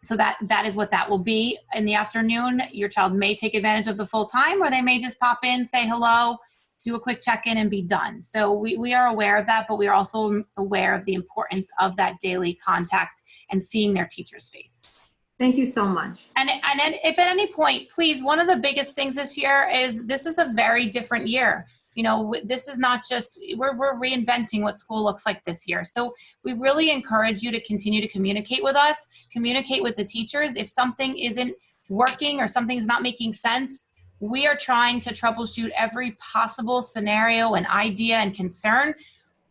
So that is what that will be in the afternoon. Your child may take advantage of the full time, or they may just pop in, say hello, do a quick check-in and be done. So we are aware of that, but we are also aware of the importance of that daily contact and seeing their teacher's face. Thank you so much. And if at any point, please, one of the biggest things this year is this is a very different year. You know, this is not just, we're reinventing what school looks like this year. So we really encourage you to continue to communicate with us, communicate with the teachers. If something isn't working or something is not making sense, we are trying to troubleshoot every possible scenario and idea and concern,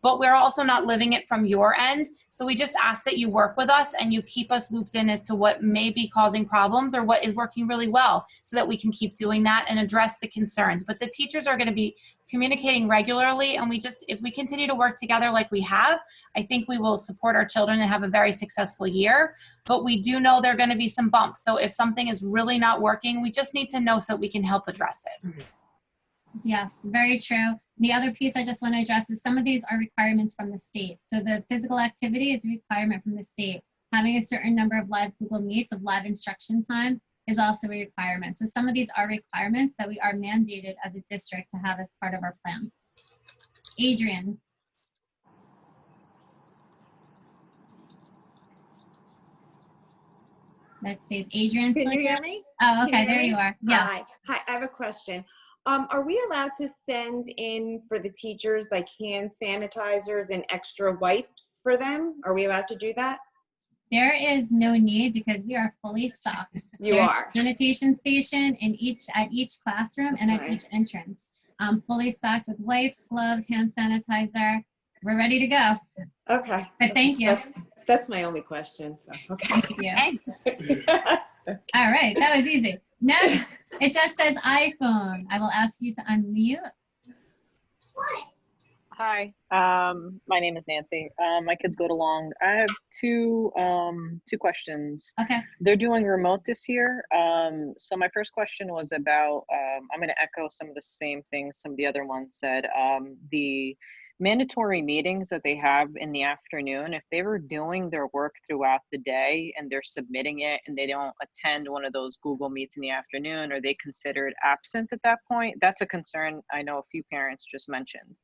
but we're also not living it from your end. So we just ask that you work with us and you keep us looped in as to what may be causing problems or what is working really well so that we can keep doing that and address the concerns. But the teachers are going to be communicating regularly, and if we continue to work together like we have, I think we will support our children and have a very successful year. But we do know there are going to be some bumps. So if something is really not working, we just need to know so we can help address it. Yes, very true. The other piece I just want to address is some of these are requirements from the state. So the physical activity is a requirement from the state. Having a certain number of live Google Meets of live instruction time is also a requirement. So some of these are requirements that we are mandated as a district to have as part of our plan. Adrian. Let's see, is Adrian still Can you here? hear me? Oh, okay, Can you there hear you me? are. Yeah. Hi, I have a question. Are we allowed to send in for the teachers like hand sanitizers and extra wipes for them? Are we allowed to do that? There is no need because we are fully stocked. You There's are. a sanitation station at each classroom and at Right. each entrance. Fully stocked with wipes, gloves, hand sanitizer. We're ready to go. Okay. But thank you. That's my only question. So, okay. Thank you. Thanks. All right, that was easy. Next, it just says iPhone. I will ask you to unmute. Hi, my name is Nancy. My kids go to Long. I have two questions. Okay. They're doing remote this year. So my first question was about, I'm going to echo some of the same things some of the other ones said. The mandatory meetings that they have in the afternoon, if they were doing their work throughout the day and they're submitting it and they don't attend one of those Google Meets in the afternoon, are they considered absent at that point? That's a concern I know a few parents just mentioned.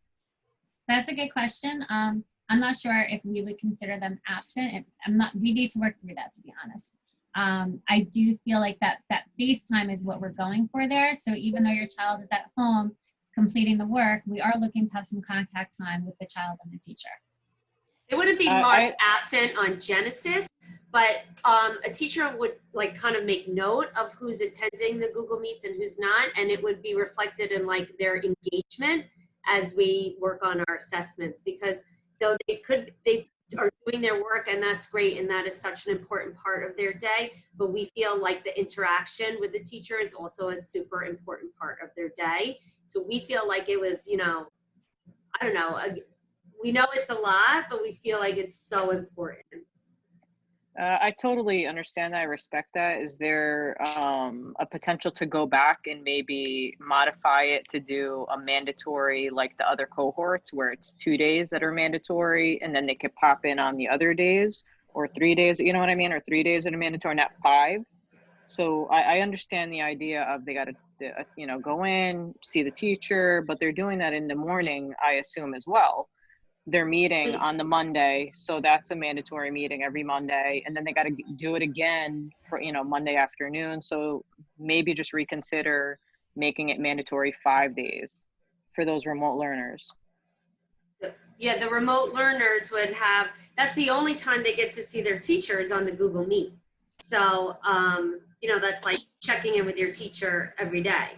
That's a good question. I'm not sure if we would consider them absent. We need to work through that, to be honest. I do feel like that FaceTime is what we're going for there. So even though your child is at home completing the work, we are looking to have some contact time with the child and the teacher. It wouldn't be marked absent on Genesis, but a teacher would like kind of make note of who's attending the Google Meets and who's not, and it would be reflected in like their engagement as we work on our assessments, because though they are doing their work and that's great and that is such an important part of their day, but we feel like the interaction with the teacher is also a super important part of their day. So we feel like it was, I don't know, we know it's a lot, but we feel like it's so important. I totally understand that. I respect that. Is there a potential to go back and maybe modify it to do a mandatory like the other cohorts where it's 2 days that are mandatory and then they could pop in on the other days, or 3 days, you know what I mean? Or 3 days that are mandatory, not 5. So I understand the idea of they got to, go in, see the teacher, but they're doing that in the morning, I assume as well. They're meeting on the Monday, so that's a mandatory meeting every Monday, and then they got to do it again for Monday afternoon. So maybe just reconsider making it mandatory 5 days for those remote learners. Yeah, the remote learners would have, that's the only time they get to see their teachers on the Google Meet. So that's like checking in with your teacher every day.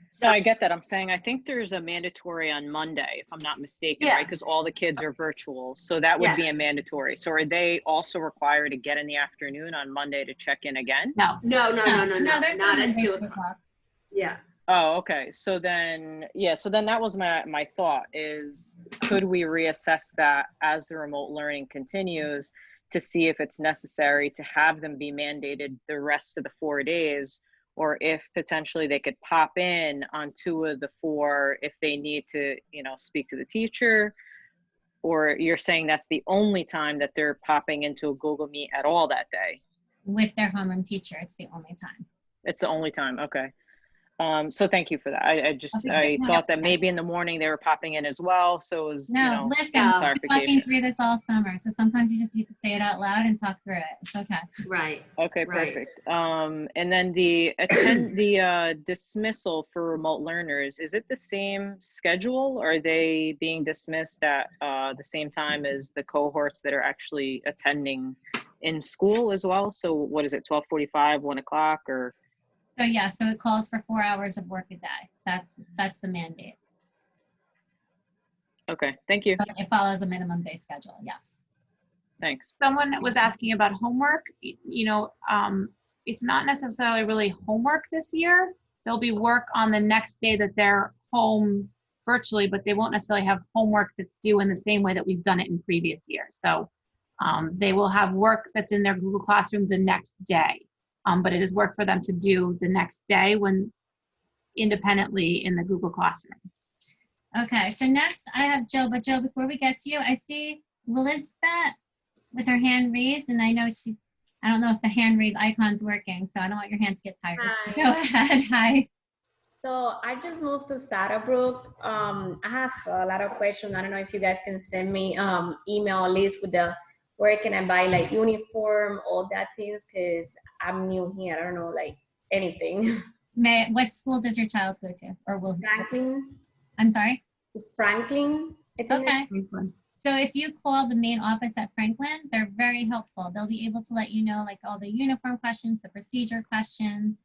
So I get that. I'm saying I think there's a mandatory on Monday, if I'm not mistaken, right? Because all the kids are virtual. So that would be a mandatory. So are they also required to get in the afternoon on Monday to check in again? No. There's Not at 2 o'clock. Yeah. Oh, okay. So then that was my thought is, could we reassess that as the remote learning continues to see if it's necessary to have them be mandated the rest of the 4 days, or if potentially they could pop in on 2 of the 4 if they need to, speak to the teacher, or you're saying that's the only time that they're popping into a Google Meet at all that day? With their homeroom teacher, it's the only time. It's the only time, okay. So thank you for that. I thought that maybe in the morning they were popping in as well. So it was, listen, we've been clarification. talking through this all summer. So sometimes you just need to say it out loud and talk through it. It's okay. Right. Okay, perfect. And then the dismissal for remote learners, is it the same schedule? Or are they being dismissed at the same time as the cohorts that are actually attending in school as well? So what is it, 12:45, 1 o'clock, or? So it calls for 4 hours of work a day. That's the mandate. Okay, thank you. It follows a minimum day schedule, yes. Thanks. Someone was asking about homework. It's not necessarily really homework this year. There'll be work on the next day that they're home virtually, but they won't necessarily have homework that's due in the same way that we've done it in previous years. So they will have work that's in their Google Classroom the next day. But it is work for them to do the next day when independently in the Google Classroom. Okay, so next I have Joe, but Joe, before we get to you, I see Elizabeth with her hand raised, and I don't know if the hand raise icon's working, so I don't want your hand to get tired. Hi. Go ahead, hi. So I just moved to Brook. I have a lot of questions. I don't know if you guys can send me email list with where can I buy like uniform, all that things, because I'm new here. I don't know like anything. What school does your child go to, or will? Franklin. I'm sorry. It's Franklin. I think Okay. So if you call the main office at Franklin, they're very helpful. They'll be able to let you know like all the uniform questions, the procedure questions.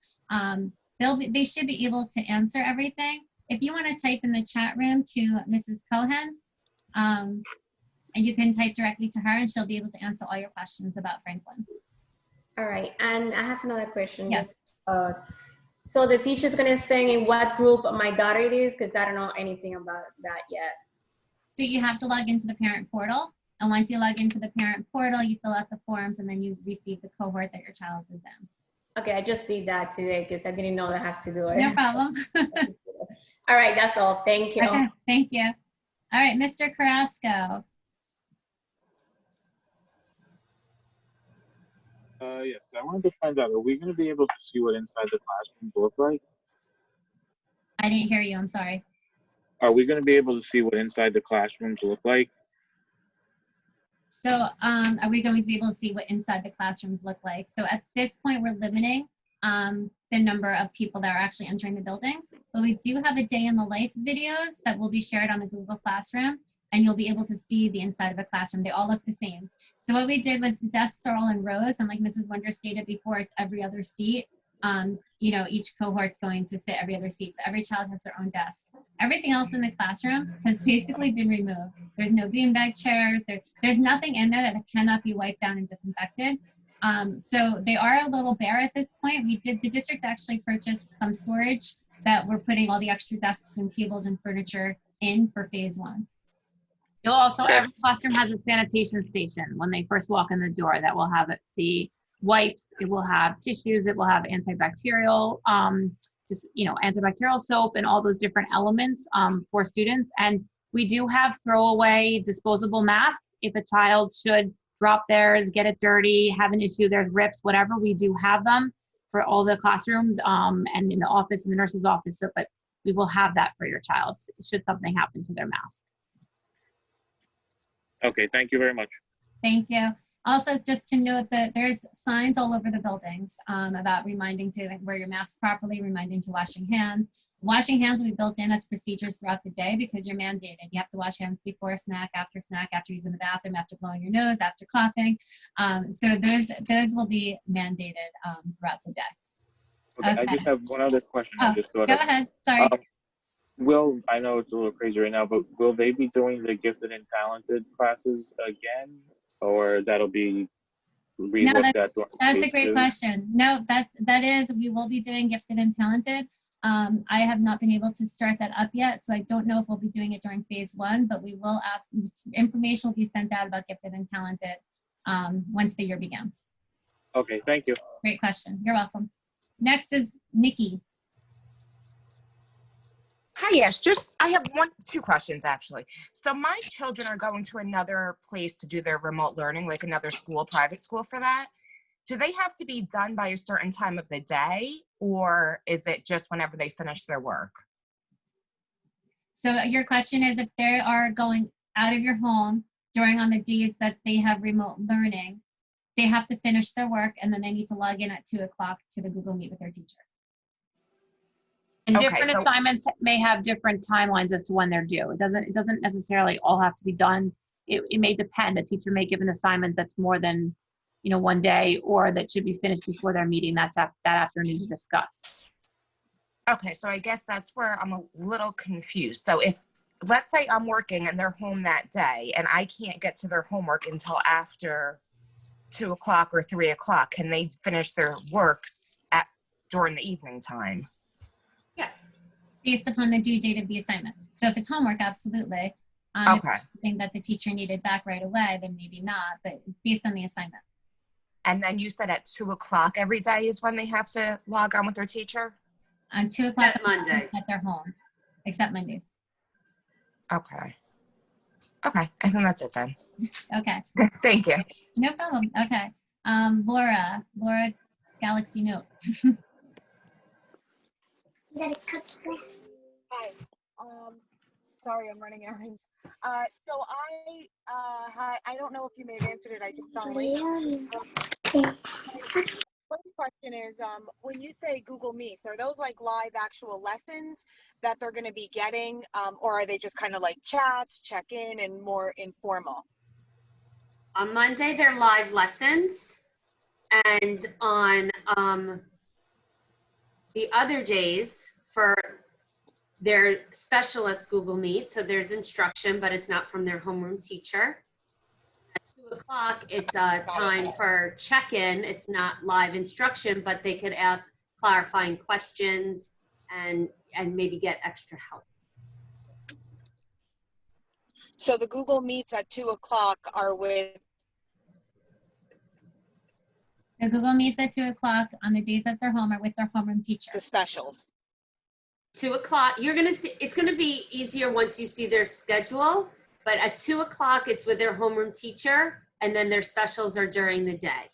They should be able to answer everything. If you want to type in the chat room to Mrs. Cohen, and you can type directly to her, and she'll be able to answer all your questions about Franklin. All right, and I have another question. Yes. Just, so the teacher's gonna say in what group my daughter it is, because I don't know anything about that yet. So you have to log into the parent portal. And once you log into the parent portal, you fill out the forms, and then you receive the cohort that your child is in. Okay, I just did that today because I didn't know I have to do it. No problem. All right, that's all. Thank you. Okay, thank you. All right, Mr. Carrasco. Yes, I wanted to find out, are we going to be able to see what inside the classrooms look like? I didn't hear you, I'm sorry. Are we going to be able to see what inside the classrooms look like? So are we going to be able to see what inside the classrooms look like? So at this point, we're limiting the number of people that are actually entering the buildings. But we do have a day in the life videos that will be shared on the Google Classroom, and you'll be able to see the inside of a classroom. They all look the same. So what we did was the desks are all in rows, and like Mrs. Wonder stated before, it's every other seat. You know, each cohort's going to sit every other seat. So every child has their own desk. Everything else in the classroom has basically been removed. There's no beanbag chairs. There's nothing in there that cannot be wiped down and disinfected. So they are a little bare at this point. The district actually purchased some storage that we're putting all the extra desks and tables and furniture in for phase 1. You'll also, every classroom has a sanitation station when they first walk in the door that will have the wipes, it will have tissues, it will have antibacterial, antibacterial soap and all those different elements for students. And we do have throwaway disposable masks. If a child should drop theirs, get it dirty, have an issue, there's rips, whatever, we do have them for all the classrooms and in the office, in the nurse's office. So, but we will have that for your child should something happen to their mask. Okay, thank you very much. Thank you. Also, just to note that there's signs all over the buildings about reminding to wear your mask properly, reminding to wash your hands. Washing hands will be built in as procedures throughout the day because you're mandated. You have to wash hands before a snack, after using the bathroom, after blowing your nose, after coughing. So those will be mandated throughout the day. Okay, I just have one other question. Oh, go ahead. Sorry. I know it's a little crazy right now, but will they be doing the gifted and talented classes again, or that'll be relooked at? That's a great question. No, that is, we will be doing gifted and talented. I have not been able to start that up yet, so I don't know if we'll be doing it during phase 1, but we will, information will be sent out about gifted and talented once the year begins. Okay, thank you. Great question. You're welcome. Next is Nikki. Hi, yes, I have two questions actually. So my children are going to another place to do their remote learning, like another school, private school for that. Do they have to be done by a certain time of the day, or is it just whenever they finish their work? So your question is if they are going out of your home on the days that they have remote learning, they have to finish their work and then they need to log in at 2 o'clock to the Google Meet with their teacher. And different assignments may have different timelines as to when they're due. It doesn't necessarily all have to be done. It may depend. A teacher may give an assignment that's more than one day, or that should be finished before their meeting that afternoon to discuss. Okay, so I guess that's where I'm a little confused. So if, let's say I'm working and they're home that day and I can't get to their homework until after 2 o'clock or 3 o'clock, can they finish their work during the evening time? Yeah, based upon the due date of the assignment. So if it's homework, absolutely. Okay. If it's something that the teacher needed back right away, then maybe not, but based on the assignment. And then you said at 2 o'clock every day is when they have to log on with their teacher? On 2 o'clock Monday. At their home, except Mondays. Okay. Okay, I think that's it then. Okay. Thank you. No problem. Okay. Laura Galaxy Note. Hi. Sorry, I'm running errands. So I don't know if you may have answered it. I just found first question is, when you say Google Meets, are those like live actual lessons that they're going to be getting, or are they just kind of like chats, check-in, and more informal? On Monday, they're live lessons. And on the other days for their specialist Google Meet, so there's instruction, but it's not from their homeroom teacher. At 2 o'clock, it's a time for check-in. It's not live instruction, but they could ask clarifying questions and maybe get extra help. So the Google Meets at 2 o'clock are with The Google Meets at 2 o'clock on the days that they're home or with their homeroom teacher. the specials. 2 o'clock, you're gonna see, it's gonna be easier once you see their schedule, but at 2 o'clock, it's with their homeroom teacher, and then their specials are during the day.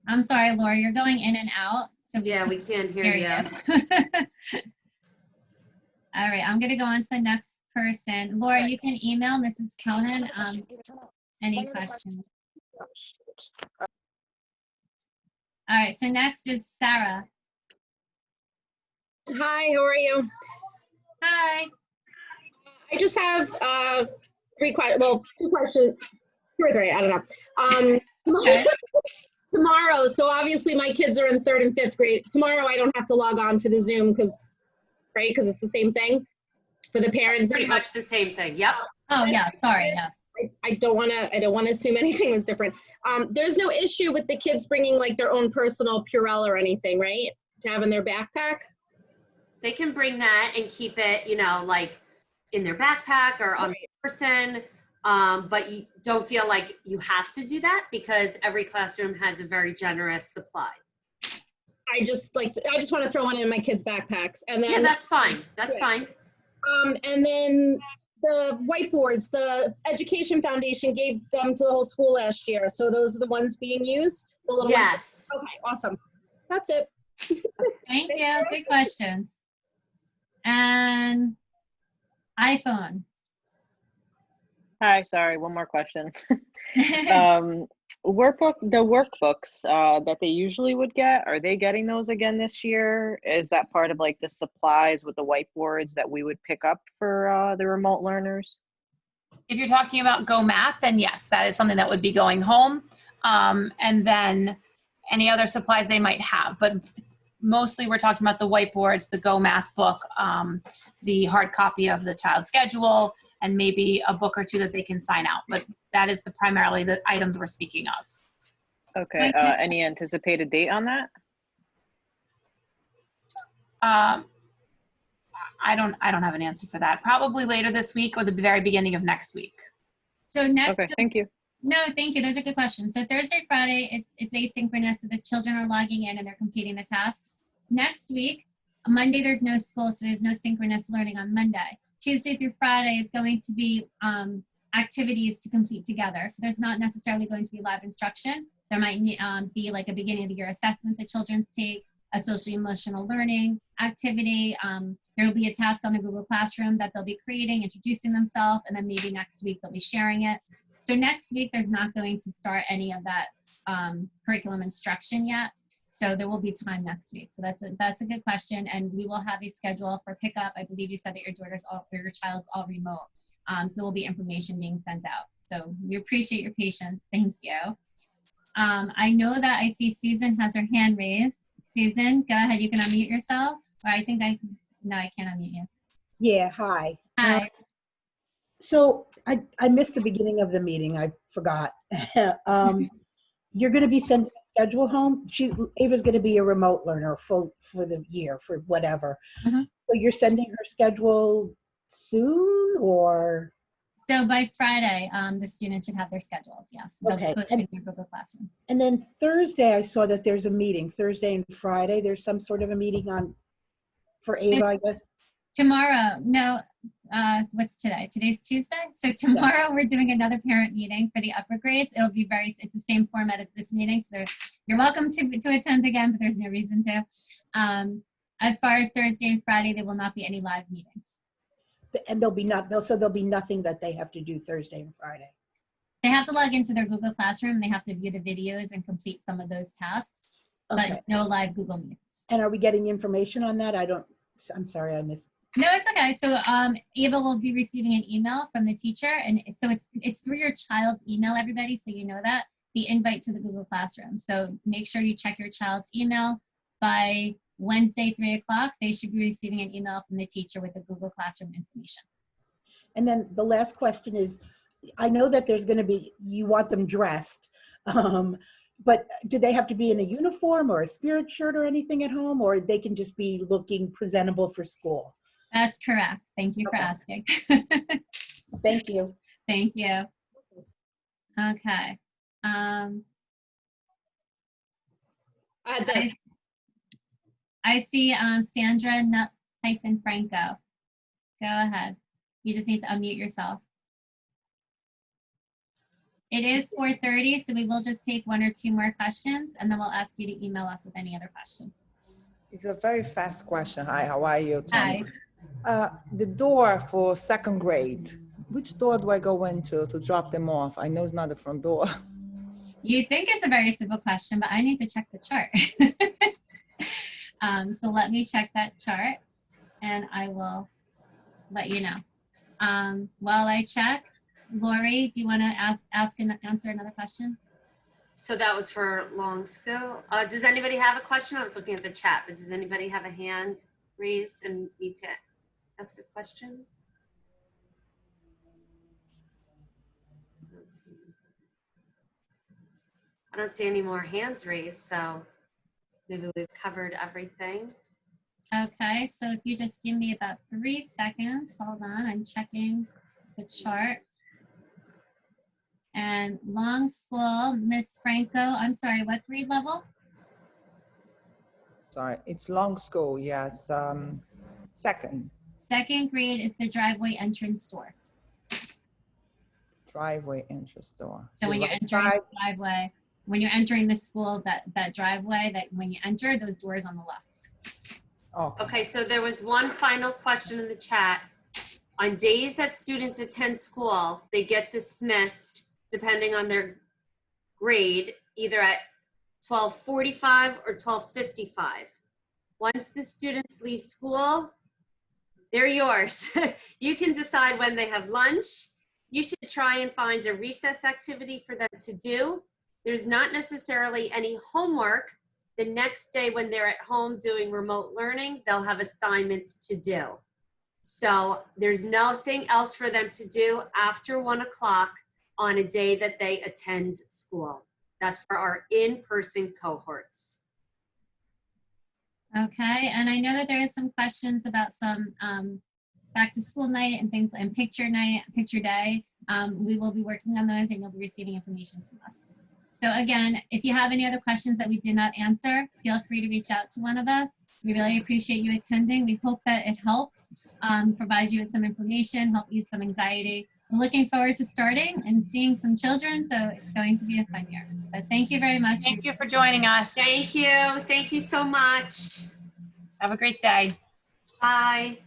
I'm sorry, Laura, you're going in and out. So Yeah, we can't hear you. All right, I'm gonna go on to the next person. Laura, you can email Mrs. Cohen any questions. All right, so next is Sarah. Hi, how are you? Hi. I just have two questions, two or three, I don't know. Tomorrow, so obviously my kids are in 3rd and 5th grade. Tomorrow I don't have to log on for the Zoom because it's the same thing for the parents. Pretty much the same thing, yep. Oh yeah, sorry, yes. I don't want to assume anything was different. There's no issue with the kids bringing like their own personal Purell or anything, right? To have in their backpack? They can bring that and keep it, like in their backpack or on person. But you don't feel like you have to do that because every classroom has a very generous supply. I just want to throw one in my kids' backpacks. And then, yeah, that's fine. That's fine. And then the whiteboards, the Education Foundation gave them to the whole school last year. So those are the ones being used? The little yes. Okay, awesome. That's it. Thank you. Good questions. And iPhone. Hi, sorry, one more question. The workbooks that they usually would get, are they getting those again this year? Is that part of like the supplies with the whiteboards that we would pick up for the remote learners? If you're talking about Go Math, then yes, that is something that would be going home. And then any other supplies they might have, but mostly we're talking about the whiteboards, the Go Math book, the hard copy of the child's schedule, and maybe a book or two that they can sign out. But that is primarily the items we're speaking of. Okay, any anticipated date on that? I don't have an answer for that. Probably later this week or the very beginning of next week. So next. Okay, thank you. No, thank you. Those are good questions. So Thursday, Friday, it's asynchronous, so the children are logging in and they're completing the tasks. Next week, Monday, there's no school, so there's no synchronous learning on Monday. Tuesday through Friday is going to be activities to complete together. So there's not necessarily going to be live instruction. There might be like a beginning of the year assessment that children take, a social emotional learning activity. There will be a task on the Google Classroom that they'll be creating, introducing themselves, and then maybe next week they'll be sharing it. So next week, there's not going to start any of that curriculum instruction yet. So there will be time next week. So that's a good question. And we will have a schedule for pickup. I believe you said that your child's all remote. So there will be information being sent out. So we appreciate your patience. Thank you. I know that I see Susan has her hand raised. Susan, go ahead. You can unmute yourself. Or I can't unmute you. Yeah, hi. Hi. So I missed the beginning of the meeting. I forgot. You're going to be sending a schedule home? Ava's going to be a remote learner for the year, for whatever. Mm-hmm. So you're sending her schedule soon, or? So by Friday, the students should have their schedules, yes. Okay. In your Google Classroom. And then Thursday, I saw that there's a meeting. Thursday and Friday, there's some sort of a meeting for Ava, I guess. Tomorrow, no, what's today? Today's Tuesday. So tomorrow we're doing another parent meeting for the upper grades. It'll be it's the same format as this meeting. So you're welcome to attend again, but there's no reason to. As far as Thursday and Friday, there will not be any live meetings. And there'll be nothing that they have to do Thursday and Friday. They have to log into their Google Classroom. They have to view the videos and complete some of those tasks, Okay. but no live Google Meets. And are we getting information on that? I'm sorry, I missed. No, it's okay. So Ava will be receiving an email from the teacher, and so it's through your child's email, everybody, so you know that, the invite to the Google Classroom. So make sure you check your child's email. By Wednesday, 3 o'clock, they should be receiving an email from the teacher with the Google Classroom information. And then the last question is, I know that there's going to be, you want them dressed, but do they have to be in a uniform or a spirit shirt or anything at home, or they can just be looking presentable for school? That's correct. Thank you for asking. Thank you. Thank you. Okay. I see Sandra Franco. Go ahead. You just need to unmute yourself. It is 4:30, so we will just take 1 or 2 more questions, and then we'll ask you to email us with any other questions. It's a very fast question. Hi, how are you, Tony? Hi. The door for 2nd grade, which door do I go into to drop them off? I know it's not the front door. You think it's a very simple question, but I need to check the chart. So let me check that chart, and I will let you know. While I check, Lori, do you want to answer another question? So that was for long school. Does anybody have a question? I was looking at the chat, but does anybody have a hand raised and need to ask a question? I don't see any more hands raised, so maybe we've covered everything. Okay, so if you just give me about 3 seconds, hold on, I'm checking the chart. And long school, Miss Franco, I'm sorry, what grade level? Sorry, it's long school, yes, 2nd. 2nd grade is the driveway entrance door. Driveway entrance door. So when you're entering the driveway, when you're entering the school, that driveway, that when you enter, those doors on the left. Okay, so there was one final question in the chat. On days that students attend school, they get dismissed depending on their grade, either at 12:45 or 12:55. Once the students leave school, they're yours. You can decide when they have lunch. You should try and find a recess activity for them to do. There's not necessarily any homework. The next day when they're at home doing remote learning, they'll have assignments to do. So there's nothing else for them to do after 1 o'clock on a day that they attend school. That's for our in-person cohorts. Okay, and I know that there is some questions about some back to school night and things, and picture night, picture day. We will be working on those, and you'll be receiving information from us. So again, if you have any other questions that we did not answer, feel free to reach out to one of us. We really appreciate you attending. We hope that it helped, provide you with some information, help ease some anxiety. We're looking forward to starting and seeing some children, so it's going to be a fun year. But thank you very much. Thank you for joining us. Thank you. Thank you so much. Have a great day. Bye.